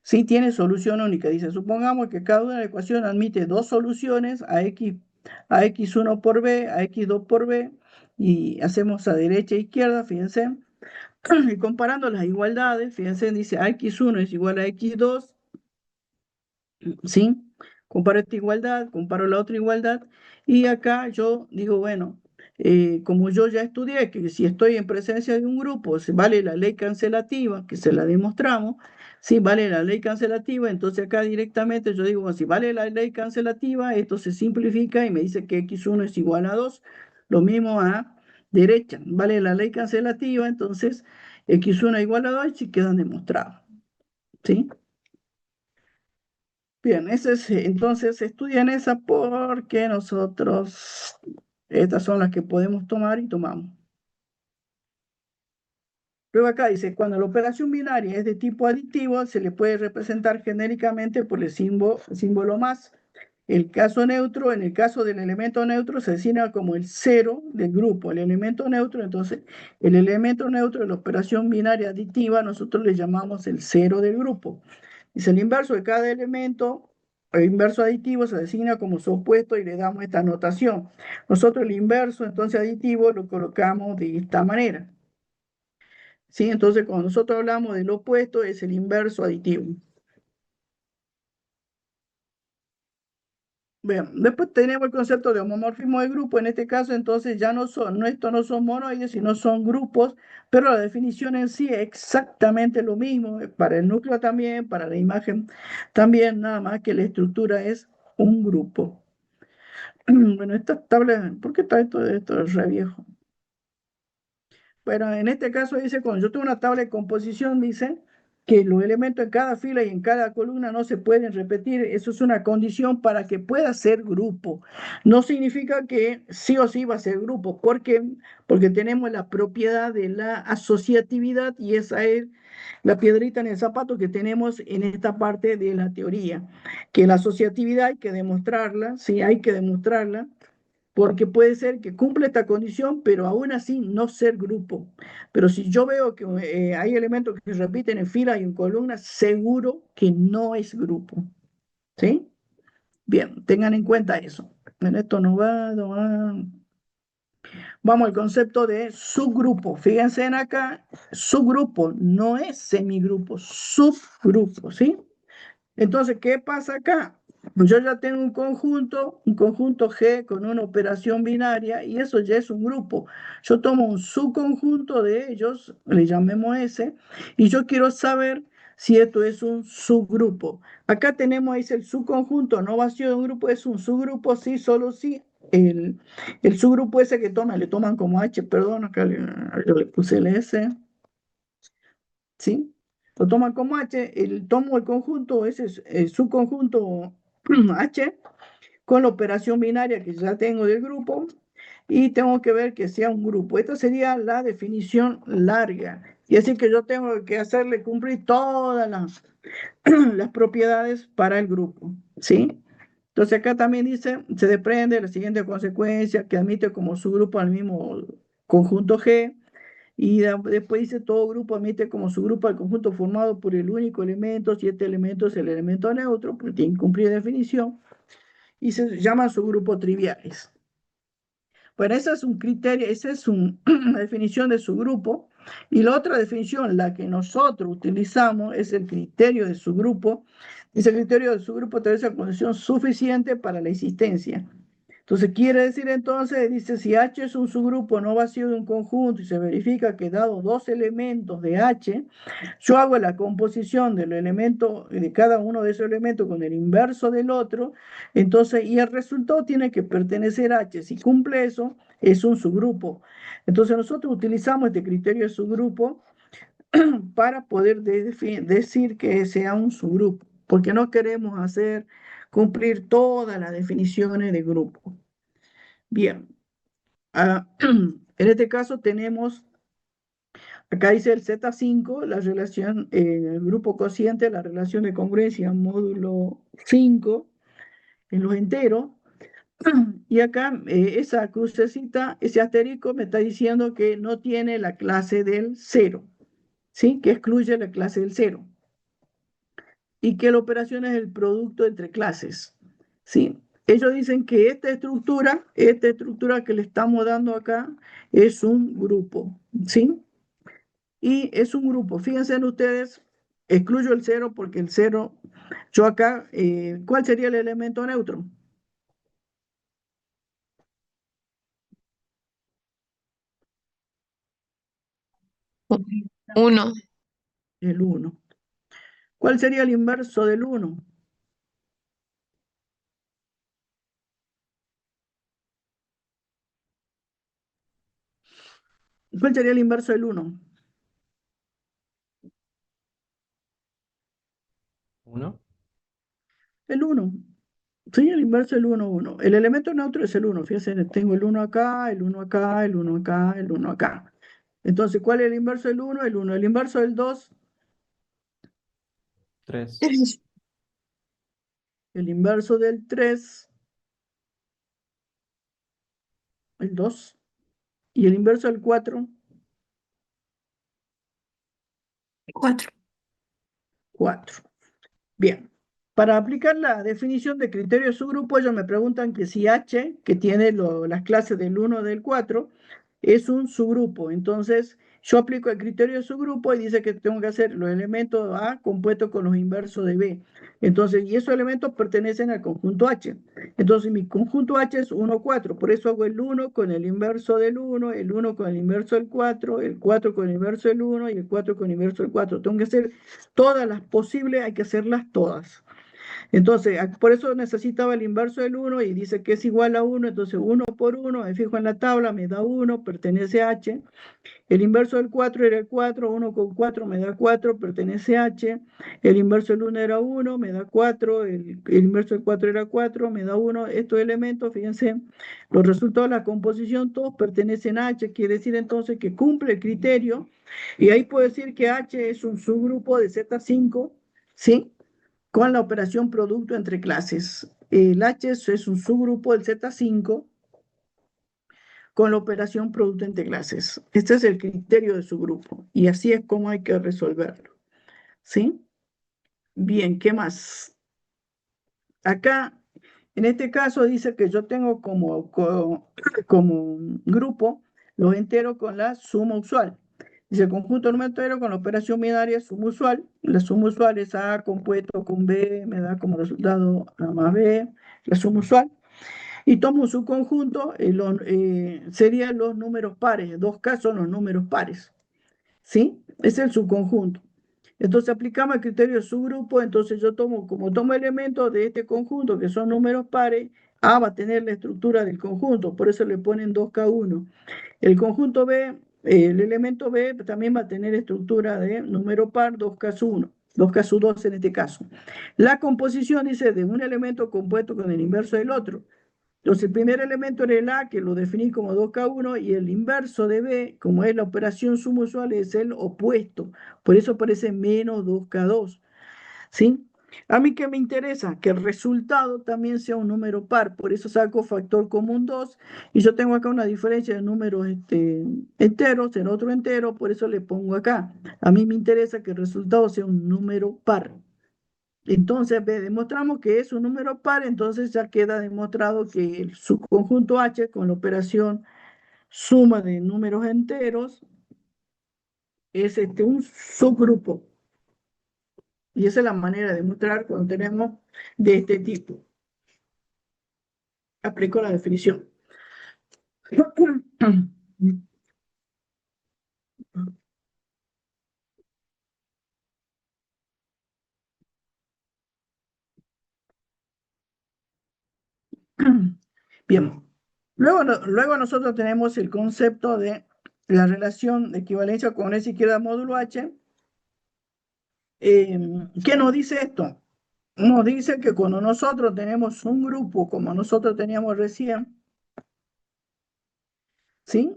Sí tiene solución única. Dice, supongamos que cada una de las ecuaciones admite dos soluciones, a x1 por b, a x2 por b, y hacemos a derecha e izquierda, fíjense, y comparando las igualdades, fíjense, dice a x1 es igual a x2, ¿sí? Comparo esta igualdad, comparo la otra igualdad, y acá yo digo, bueno, como yo ya estudié que si estoy en presencia de un grupo, se vale la ley cancelativa, que se la demostramos, si vale la ley cancelativa, entonces acá directamente yo digo, bueno, si vale la ley cancelativa, esto se simplifica y me dice que x1 es igual a 2, lo mismo a derecha, vale la ley cancelativa, entonces x1 es igual a 2 y quedan demostrados, ¿sí? Bien, entonces estudian esa porque nosotros, estas son las que podemos tomar y tomamos. Luego acá dice, cuando la operación binaria es de tipo aditivo, se le puede representar genéricamente por el símbolo más. El caso neutro, en el caso del elemento neutro, se designa como el cero del grupo, el elemento neutro. Entonces, el elemento neutro de la operación binaria aditiva, nosotros le llamamos el cero del grupo. Dice, el inverso de cada elemento, el inverso aditivo, se designa como su opuesto y le damos esta notación. Nosotros el inverso, entonces aditivo, lo colocamos de esta manera. ¿Sí? Entonces, cuando nosotros hablamos del opuesto, es el inverso aditivo. Bien, después tenemos el concepto de homomorfismo de grupo. En este caso, entonces, ya estos no son monoides, sino son grupos, pero la definición en sí es exactamente lo mismo. Para el núcleo también, para la imagen también, nada más que la estructura es un grupo. Bueno, esta tabla, ¿por qué está esto es re viejo? Bueno, en este caso dice, cuando yo tengo una tabla de composición, dice que los elementos en cada fila y en cada columna no se pueden repetir. Eso es una condición para que pueda ser grupo. No significa que sí o sí va a ser grupo. ¿Por qué? Porque tenemos la propiedad de la asociatividad y esa es la piedrita en el zapato que tenemos en esta parte de la teoría. Que la asociatividad hay que demostrarla, sí, hay que demostrarla porque puede ser que cumple esta condición, pero aún así no ser grupo. Pero si yo veo que hay elementos que se repiten en fila y en columna, seguro que no es grupo. ¿Sí? Bien, tengan en cuenta eso. En esto no va, no va. Vamos al concepto de subgrupo. Fíjense en acá, subgrupo no es semigrupo, subgrupo, ¿sí? Entonces, ¿qué pasa acá? Yo ya tengo un conjunto G con una operación binaria y eso ya es un grupo. Yo tomo un subconjunto de ellos, le llamemos S, y yo quiero saber si esto es un subgrupo. Acá tenemos, dice el subconjunto no vacío de un grupo, es un subgrupo, sí, solo sí. El subgrupo ese que toman, le toman como H, perdón, acá yo le puse el S. ¿Sí? Lo toman como H, tomo el conjunto, ese es el subconjunto H, con la operación binaria que ya tengo del grupo, y tengo que ver que sea un grupo. Esta sería la definición larga. Y así que yo tengo que hacerle cumplir todas las propiedades para el grupo. ¿Sí? Entonces acá también dice, se desprende la siguiente consecuencia, que admite como subgrupo al mismo conjunto G, y después dice, todo grupo admite como su grupo al conjunto formado por el único elemento, si este elemento es el elemento neutro, porque tiene que cumplir definición, y se llaman subgrupos triviales. Bueno, ese es un criterio, esa es una definición de subgrupo, y la otra definición, la que nosotros utilizamos, es el criterio de subgrupo. Ese criterio de subgrupo debe ser condición suficiente para la existencia. Entonces, quiere decir entonces, dice, si H es un subgrupo no vacío de un conjunto y se verifica que dado dos elementos de H, yo hago la composición del elemento, de cada uno de esos elementos con el inverso del otro, entonces, y el resultado tiene que pertenecer a H. Si cumple eso, es un subgrupo. Entonces, nosotros utilizamos este criterio de subgrupo para poder decir que sea un subgrupo, porque no queremos cumplir todas las definiciones de grupo. Bien, en este caso tenemos, acá dice el Z5, la relación, el grupo cociente, la relación de congruencia módulo 5 en los enteros, y acá esa crucecita, ese asterisco me está diciendo que no tiene la clase del cero, ¿sí? Que excluye la clase del cero. y que la operación es el producto entre clases, ¿sí? Ellos dicen que esta estructura que le estamos dando acá es un grupo, ¿sí? Y es un grupo. Fíjense en ustedes, excluyo el cero porque el cero, yo acá, ¿cuál sería el elemento neutro? Uno. El uno. ¿Cuál sería el inverso del uno? ¿Cuál sería el inverso del uno? ¿Uno? El uno. Sí, el inverso del uno, uno. El elemento neutro es el uno. Fíjense, tengo el uno acá, el uno acá, el uno acá, el uno acá. Entonces, ¿cuál es el inverso del uno? El uno. El inverso del 2, 3. el inverso del 3, el 2. Y el inverso del 4, Cuatro. 4. Bien. Para aplicar la definición de criterio de subgrupo, ellos me preguntan que si H, que tiene las clases del 1 del 4, es un subgrupo. Entonces, yo aplico el criterio de subgrupo y dice que tengo que hacer los elementos A compuestos con los inversos de B. Entonces, y esos elementos pertenecen al conjunto H. Entonces, mi conjunto H es 1, 4. Por eso hago el 1 con el inverso del 1, el 1 con el inverso del 4, el 4 con el inverso del 1 y el 4 con el inverso del 4. Tengo que hacer todas las posibles, hay que hacerlas todas. Entonces, por eso necesitaba el inverso del 1 y dice que es igual a 1, entonces 1 por 1, me fijo en la tabla, me da 1, pertenece a H. El inverso del 4 era el 4, 1 con 4 me da 4, pertenece a H. El inverso del 1 era 1, me da 4. El inverso del 4 era 4, me da 1. Estos elementos, fíjense, los resultados de la composición todos pertenecen a H, quiere decir entonces que cumple el criterio. Y ahí puedo decir que H es un subgrupo de Z5, ¿sí? Con la operación producto entre clases. El H es un subgrupo del Z5 con la operación producto entre clases. Este es el criterio de su grupo y así es como hay que resolverlo. ¿Sí? Bien, ¿qué más? Acá, en este caso, dice que yo tengo como grupo los enteros con la suma usual. Dice el conjunto número entero con la operación binaria suma usual. La suma usual es A compuesto con B, me da como resultado A más B, la suma usual. Y tomo su conjunto, serían los números pares, en dos casos los números pares, ¿sí? Es el subconjunto. Entonces aplicamos el criterio de subgrupo, entonces yo como tomo elementos de este conjunto que son números pares, A va a tener la estructura del conjunto, por eso le ponen 2K1. El conjunto B, el elemento B también va a tener estructura de número par 2K1, 2K2 en este caso. La composición dice de un elemento compuesto con el inverso del otro. Entonces, el primer elemento era el A, que lo definí como 2K1, y el inverso de B, como es la operación suma usual, es el opuesto. Por eso aparece menos 2K2. ¿Sí? A mí que me interesa que el resultado también sea un número par, por eso saco factor común 2, y yo tengo acá una diferencia de números enteros en otro entero, por eso le pongo acá. A mí me interesa que el resultado sea un número par. Entonces, demostramos que es un número par, entonces ya queda demostrado que el subconjunto H con la operación suma de números enteros es un subgrupo. Y esa es la manera de demostrar cuando tenemos de este tipo. Aplico la definición. Bien. Luego nosotros tenemos el concepto de la relación de equivalencia con S izquierda módulo H. ¿Qué nos dice esto? Nos dice que cuando nosotros tenemos un grupo como nosotros teníamos recién, ¿sí?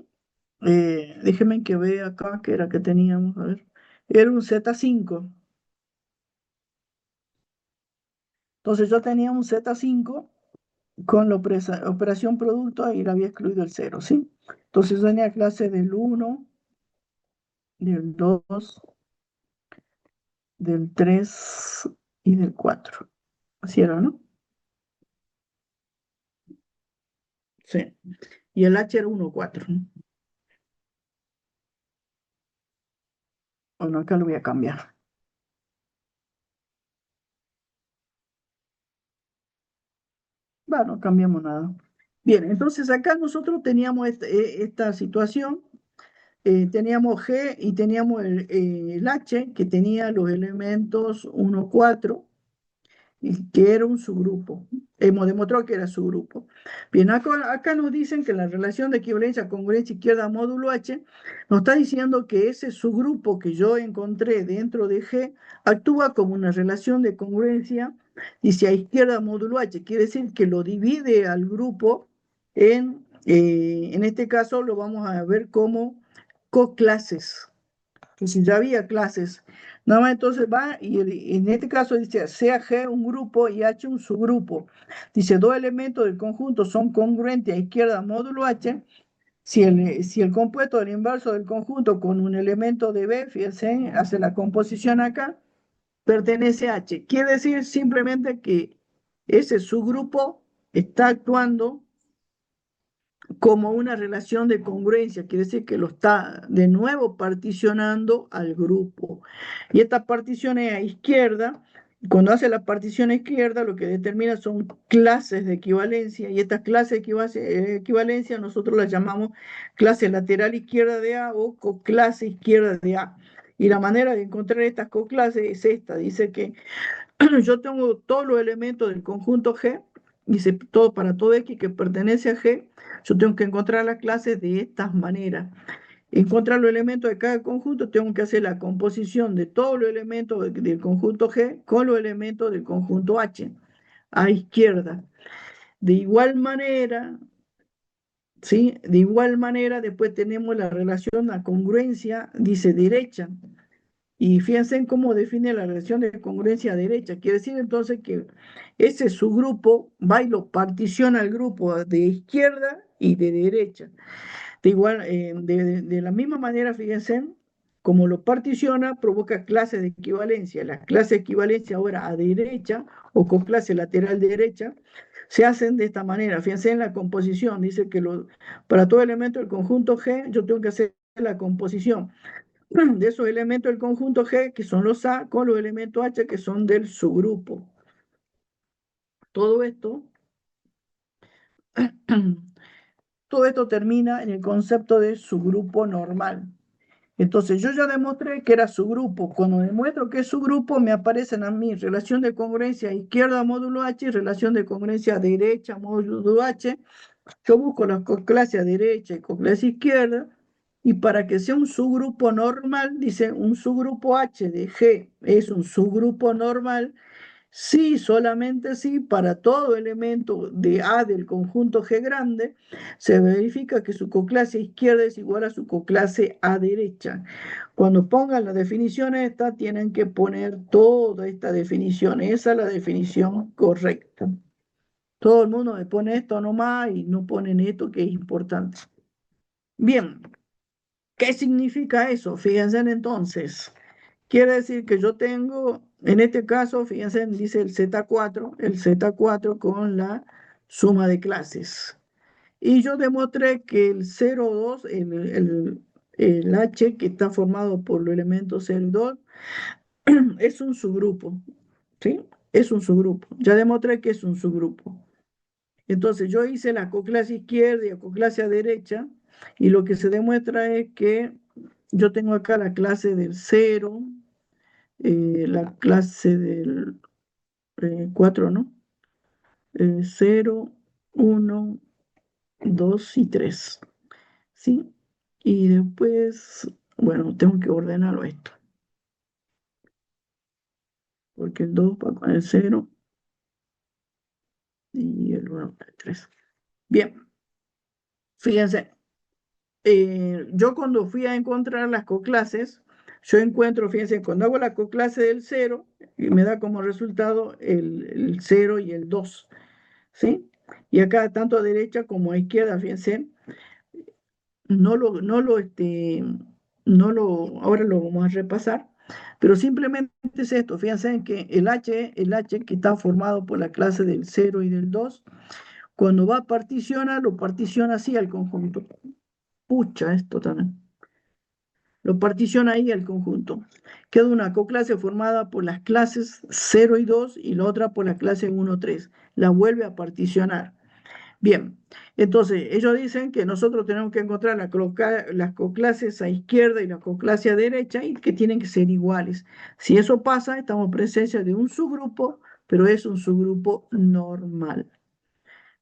Déjenme que vea acá que era que teníamos, a ver, era un Z5. Entonces yo tenía un Z5 con la operación producto y le había excluido el 0, ¿sí? Entonces yo tenía clase del 1, del 2, del 3 y del 4. Así era, ¿no? Sí. Y el H era 1, 4. Bueno, acá lo voy a cambiar. Va, no cambiamos nada. Bien, entonces acá nosotros teníamos esta situación. Teníamos G y teníamos el H, que tenía los elementos 1, 4, y que era un subgrupo. Hemos demostrado que era subgrupo. Bien, acá nos dicen que la relación de equivalencia, congruencia izquierda módulo H nos está diciendo que ese subgrupo que yo encontré dentro de G actúa como una relación de congruencia, dice a izquierda módulo H, quiere decir que lo divide al grupo en este caso lo vamos a ver como coclases, que si ya había clases, nada más entonces va y en este caso dice sea G un grupo y H un subgrupo. Dice dos elementos del conjunto son congruentes a izquierda módulo H. Si el compuesto del inverso del conjunto con un elemento de B, fíjense, hace la composición acá, pertenece a H. Quiere decir simplemente que ese subgrupo está actuando como una relación de congruencia, quiere decir que lo está de nuevo particionando al grupo. Y estas particiones a izquierda, cuando hace la partición a izquierda, lo que determina son clases de equivalencia, y estas clases de equivalencia nosotros las llamamos clase lateral izquierda de A o coclase izquierda de A. Y la manera de encontrar estas coclases es esta, dice que yo tengo todos los elementos del conjunto G, dice todo para todo X que pertenece a G, yo tengo que encontrar las clases de estas maneras. Encontrar los elementos de cada conjunto, tengo que hacer la composición de todos los elementos del conjunto G con los elementos del conjunto H, a izquierda. De igual manera, ¿sí? De igual manera, después tenemos la relación, la congruencia, dice derecha. Y fíjense en cómo define la relación de congruencia derecha. Quiere decir entonces que ese subgrupo va y lo particiona al grupo de izquierda y de derecha. De la misma manera, fíjense, como lo particiona, provoca clases de equivalencia. Las clases de equivalencia ahora a derecha o con clase lateral derecha se hacen de esta manera. Fíjense en la composición. Dice que para todo elemento del conjunto G yo tengo que hacer la composición de esos elementos del conjunto G, que son los A, con los elementos H, que son del subgrupo. Todo esto, todo esto termina en el concepto de subgrupo normal. Entonces, yo ya demostré que era subgrupo. Cuando demuestro que es subgrupo, me aparecen a mí relación de congruencia izquierda módulo H y relación de congruencia derecha módulo H. Yo busco las coclase a derecha y coclase izquierda, y para que sea un subgrupo normal, dice un subgrupo H de G es un subgrupo normal, sí, solamente sí, para todo elemento de A del conjunto G grande, se verifica que su coclase izquierda es igual a su coclase A derecha. Cuando pongan las definiciones estas, tienen que poner toda esta definición, esa es la definición correcta. Todo el mundo me pone esto nomás y no ponen esto que es importante. Bien, ¿qué significa eso? Fíjense entonces. Quiere decir que yo tengo, en este caso, fíjense, dice el Z4 con la suma de clases. Y yo demostré que el 0,2, el H que está formado por los elementos 0 y 2, es un subgrupo, ¿sí? Es un subgrupo. Ya demostré que es un subgrupo. Entonces yo hice la coclase izquierda y la coclase derecha, y lo que se demuestra es que yo tengo acá la clase del 0, la clase del 4, ¿no? 0, 1, 2 y 3, ¿sí? Y después, bueno, tengo que ordenarlo esto, porque el 2 va con el 0 y el 1 con el 3. Bien, fíjense. Yo cuando fui a encontrar las coclases, yo encuentro, fíjense, cuando hago la coclase del 0, me da como resultado el 0 y el 2, ¿sí? Y acá, tanto a derecha como a izquierda, fíjense, no lo, ahora lo vamos a repasar, Pero simplemente es esto, fíjense en que el H que está formado por la clase del 0 y del 2, cuando va a particionar, lo particiona así al conjunto. Pucha, esto también. Lo particiona ahí al conjunto. Queda una coclase formada por las clases 0 y 2 y la otra por la clase 1, 3. La vuelve a particionar. Bien, entonces ellos dicen que nosotros tenemos que encontrar las coclases a izquierda y la coclase a derecha y que tienen que ser iguales. Si eso pasa, estamos en presencia de un subgrupo, pero es un subgrupo normal.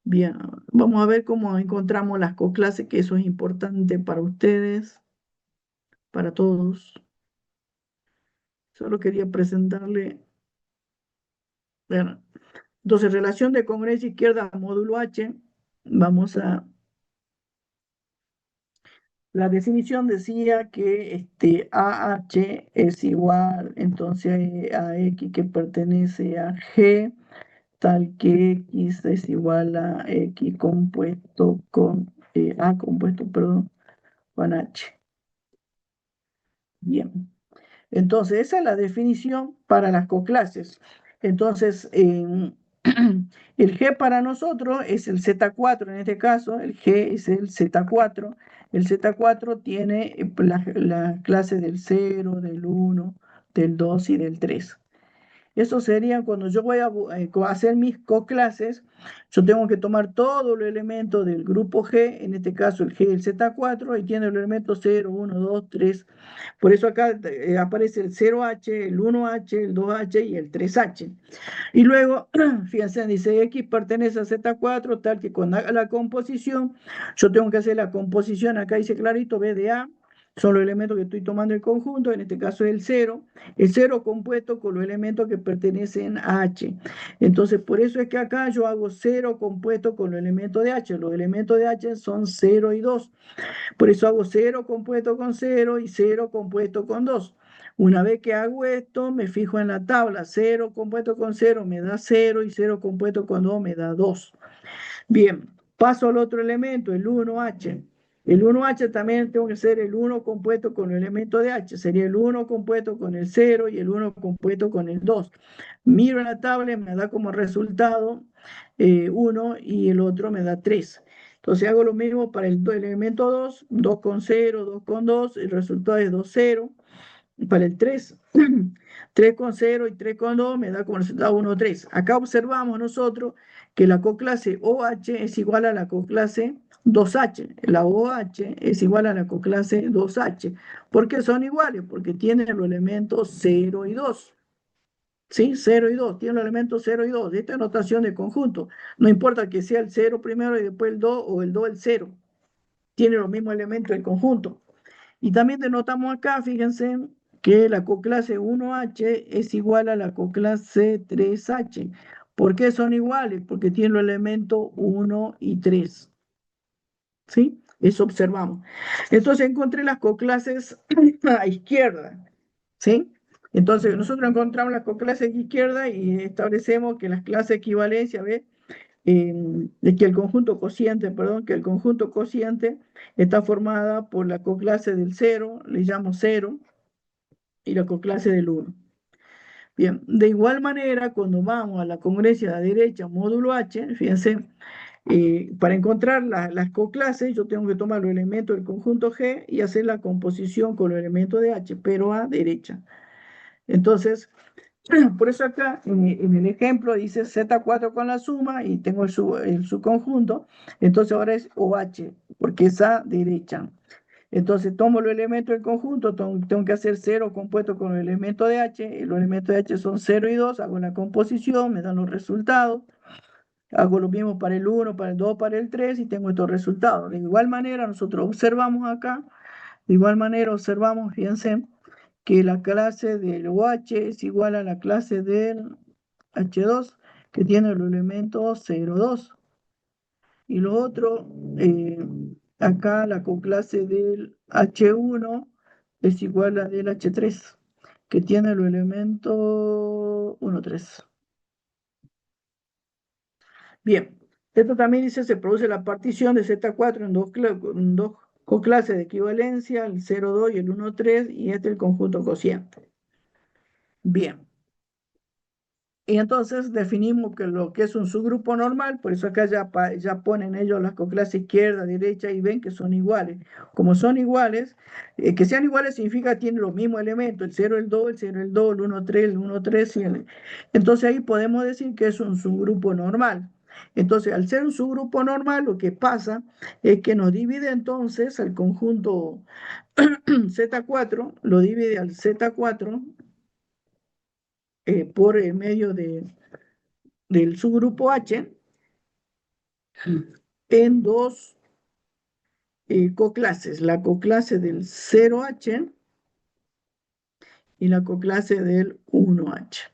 Bien, vamos a ver cómo encontramos las coclases, que eso es importante para ustedes, para todos. Solo quería presentarle. Bueno, entonces, relación de congruencia izquierda módulo H. Vamos a. La definición decía que AH es igual entonces a X que pertenece a G, tal que X es igual a X compuesto con A compuesto, perdón, con H. Bien. Entonces, esa es la definición para las coclases. Entonces, el G para nosotros es el Z4 en este caso, el G es el Z4. El Z4 tiene la clase del 0, del 1, del 2 y del 3. Eso sería cuando yo voy a hacer mis coclases, yo tengo que tomar todos los elementos del grupo G, en este caso el G, el Z4, y tiene los elementos 0, 1, 2, 3. Por eso acá aparece el 0H, el 1H, el 2H y el 3H. Y luego, fíjense, dice X pertenece a Z4, tal que cuando haga la composición, yo tengo que hacer la composición, acá dice clarito, B de A, son los elementos que estoy tomando en conjunto, en este caso es el 0 compuesto con los elementos que pertenecen a H. Entonces, por eso es que acá yo hago 0 compuesto con los elementos de H. Los elementos de H son 0 y 2. Por eso hago 0 compuesto con 0 y 0 compuesto con 2. Una vez que hago esto, me fijo en la tabla. 0 compuesto con 0 me da 0 y 0 compuesto con 2 me da 2. Bien, paso al otro elemento, el 1H. El 1H también tengo que ser el 1 compuesto con el elemento de H. Sería el 1 compuesto con el 0 y el 1 compuesto con el 2. Miro en la tabla y me da como resultado 1 y el otro me da 3. Entonces hago lo mismo para el elemento 2, 2 con 0, 2 con 2, el resultado es 2, 0. Para el 3, 3 con 0 y 3 con 2 me da como resultado 1, 3. Acá observamos nosotros que la coclase OH es igual a la coclase 2H. La OH es igual a la coclase 2H. ¿Por qué son iguales? Porque tienen los elementos 0 y 2. ¿Sí? 0 y 2. Tienen los elementos 0 y 2. Esta es notación de conjunto. No importa que sea el 0 primero y después el 2 o el 2 el 0. Tiene los mismos elementos del conjunto. Y también denotamos acá, fíjense, que la coclase 1H es igual a la coclase 3H. ¿Por qué son iguales? Porque tienen los elementos 1 y 3. ¿Sí? Eso observamos. Entonces encontré las coclases a izquierda. ¿Sí? Entonces nosotros encontramos las coclases a izquierda y establecemos que las clases de equivalencia, ¿ves? De que el conjunto cociente, perdón, que el conjunto cociente está formada por la coclase del 0, le llamo 0, y la coclase del 1. Bien, de igual manera, cuando vamos a la congruencia de la derecha, módulo H, fíjense, para encontrar las coclases, yo tengo que tomar los elementos del conjunto G y hacer la composición con los elementos de H, pero a derecha. Entonces, por eso acá en el ejemplo dice Z4 con la suma y tengo el subconjunto, entonces ahora es OH, porque es a derecha. Entonces tomo los elementos del conjunto, tengo que hacer 0 compuesto con los elementos de H, y los elementos de H son 0 y 2, hago la composición, me dan los resultados, hago lo mismo para el 1, para el 2, para el 3 y tengo estos resultados. De igual manera nosotros observamos acá, de igual manera observamos, fíjense, que la clase del OH es igual a la clase del H2, que tiene los elementos 0, 2. Y lo otro, acá la coclase del H1 es igual a la del H3, que tiene los elementos 1, 3. Bien, esto también dice, se produce la partición de Z4 en dos coclases de equivalencia, el 0, 2 y el 1, 3, y este es el conjunto cociente. Bien. Y entonces definimos que lo que es un subgrupo normal, por eso acá ya ponen ellos las coclases izquierda, derecha y ven que son iguales. Como son iguales, que sean iguales significa que tienen los mismos elementos, el 0, el 2, el 0, el 2, el 1, 3, el 1, 3. Entonces ahí podemos decir que es un subgrupo normal. Entonces, al ser un subgrupo normal, lo que pasa es que nos divide entonces al conjunto Z4, lo divide al Z4 por el medio del subgrupo H en dos coclases, la coclase del 0H y la coclase del 1H.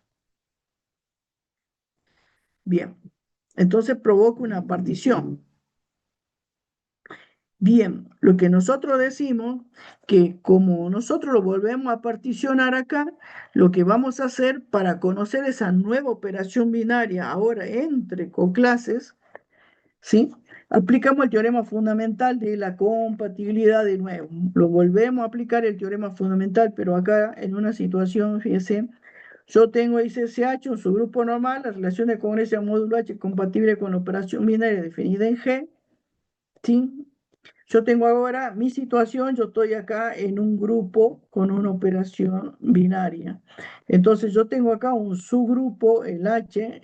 Bien, entonces provoca una partición. Bien, lo que nosotros decimos, que como nosotros lo volvemos a particionar acá, lo que vamos a hacer para conocer esa nueva operación binaria ahora entre coclases, ¿sí? Aplicamos el teorema fundamental de la compatibilidad de nuevo. Lo volvemos a aplicar el teorema fundamental, pero acá en una situación, fíjense, yo tengo SSH, un subgrupo normal, la relación de congruencia módulo H compatible con la operación binaria definida en G, ¿sí? Yo tengo ahora mi situación, yo estoy acá en un grupo con una operación binaria. Entonces yo tengo acá un subgrupo, el H,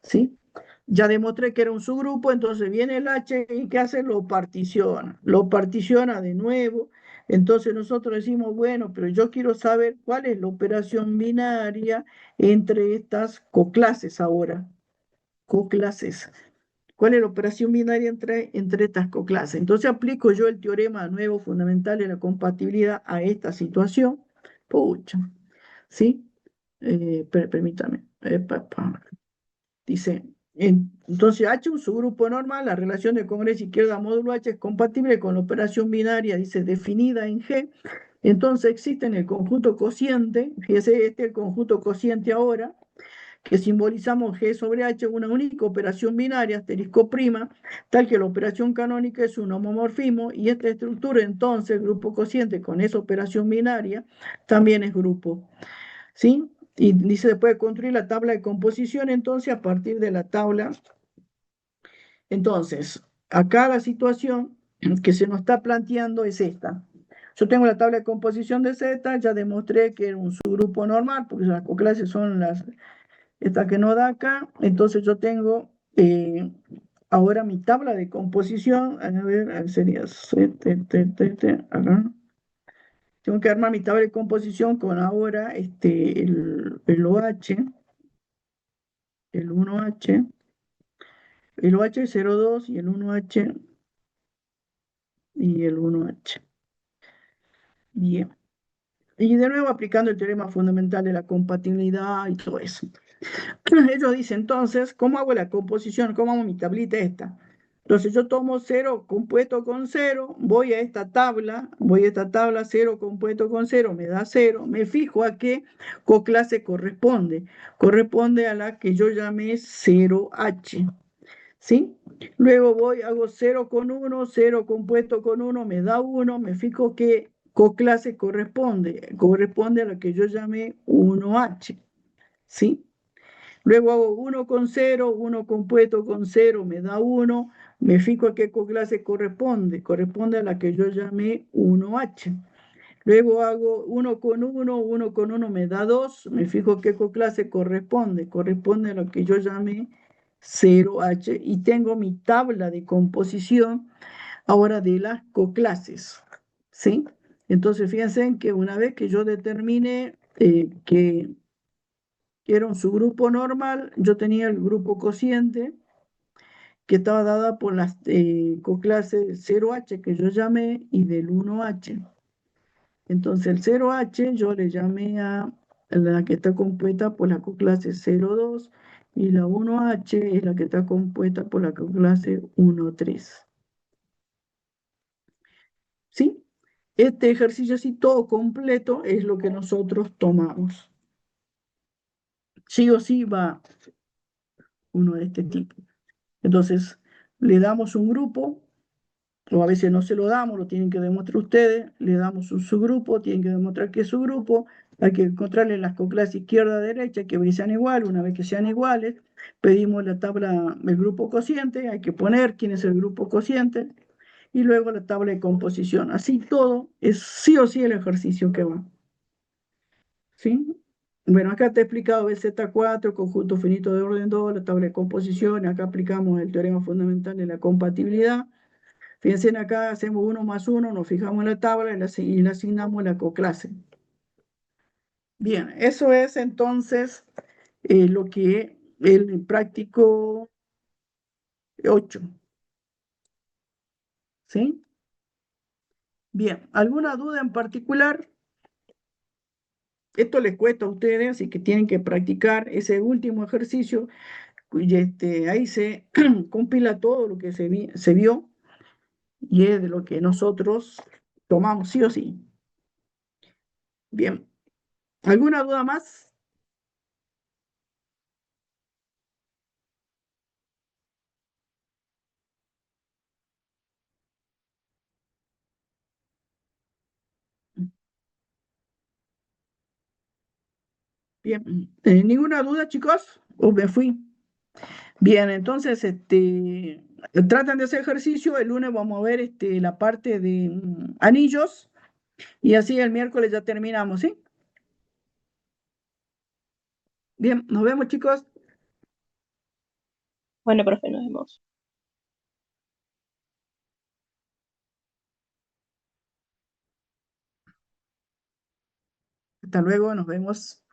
¿sí? Ya demostré que era un subgrupo, entonces viene el H y ¿qué hace? Lo particiona de nuevo. Entonces nosotros decimos, bueno, pero yo quiero saber cuál es la operación binaria entre estas coclases ahora, coclases. ¿Cuál es la operación binaria entre estas coclases? Entonces aplico yo el teorema nuevo fundamental de la compatibilidad a esta situación. Pucha, ¿sí? Permítame. Dice, entonces H, un subgrupo normal, la relación de congruencia izquierda módulo H es compatible con la operación binaria, dice, definida en G. Entonces existe en el conjunto cociente, fíjese, este es el conjunto cociente ahora, que simbolizamos G sobre H, una única operación binaria, asterisco prima, tal que la operación canónica es un homomorfismo, y esta estructura entonces, grupo cociente con esa operación binaria, también es grupo, ¿sí? Y dice, se puede construir la tabla de composición, entonces, a partir de la tabla. Entonces, acá la situación que se nos está planteando es esta. Yo tengo la tabla de composición de Z, ya demostré que era un subgrupo normal, porque las coclases son esta que no da acá. Entonces yo tengo ahora mi tabla de composición, a ver, sería acá. Tengo que armar mi tabla de composición con ahora el OH, el 1H, el OH02 y el 1H y el 1H. Bien. Y de nuevo aplicando el teorema fundamental de la compatibilidad y todo eso. Ellos dicen entonces, ¿cómo hago la composición? ¿Cómo hago mi tablita esta? Entonces yo tomo 0 compuesto con 0, voy a esta tabla, 0 compuesto con 0, me da 0, me fijo a qué coclase corresponde. Corresponde a la que yo llamé 0H, ¿sí? Luego hago 0 con 1, 0 compuesto con 1, me da 1, me fijo qué coclase corresponde a la que yo llamé 1H, ¿sí? Luego hago 1 con 0, 1 compuesto con 0 me da 1, me fijo a qué coclase corresponde a la que yo llamé 1H. Luego hago 1 con 1 me da 2, me fijo qué coclase corresponde a lo que yo llamé 0H y tengo mi tabla de composición ahora de las coclases, ¿sí? Entonces fíjense que una vez que yo determine que era un subgrupo normal, yo tenía el grupo cociente que estaba dada por las coclases 0H que yo llamé y del 1H. Entonces el 0H yo le llamé a la que está compuesta por la coclase 02 y la 1H es la que está compuesta por la coclase 13. ¿Sí? Este ejercicio así todo completo es lo que nosotros tomamos. Sí o sí va uno de este tipo. Entonces, le damos un grupo, o a veces no se lo damos, lo tienen que demostrar ustedes, le damos un subgrupo, tienen que demostrar que es subgrupo, Hay que encontrarle las coclas izquierda-derecha, que sean iguales. Una vez que sean iguales, pedimos la tabla, el grupo cociente, hay que poner quién es el grupo cociente, y luego la tabla de composición. Así todo es sí o sí el ejercicio que va. ¿Sí? Bueno, acá te he explicado BZ4, conjunto finito de orden 2, la tabla de composición. Acá aplicamos el teorema fundamental de la compatibilidad. Fíjense, acá hacemos 1 más 1, nos fijamos en la tabla y le asignamos la coclase. Bien, eso es entonces lo que el práctico 8. ¿Sí? Bien, ¿alguna duda en particular? Esto les cuesta a ustedes, así que tienen que practicar ese último ejercicio. Y ahí se compila todo lo que se vio y es de lo que nosotros tomamos sí o sí. Bien, ¿alguna duda más? Bien, ¿ninguna duda, chicos? ¿O me fui? Bien, entonces, tratan de hacer ejercicio. El lunes vamos a ver la parte de anillos y así el miércoles ya terminamos, ¿sí? Bien, nos vemos, chicos. Bueno, profe, nos vemos. Hasta luego, nos vemos.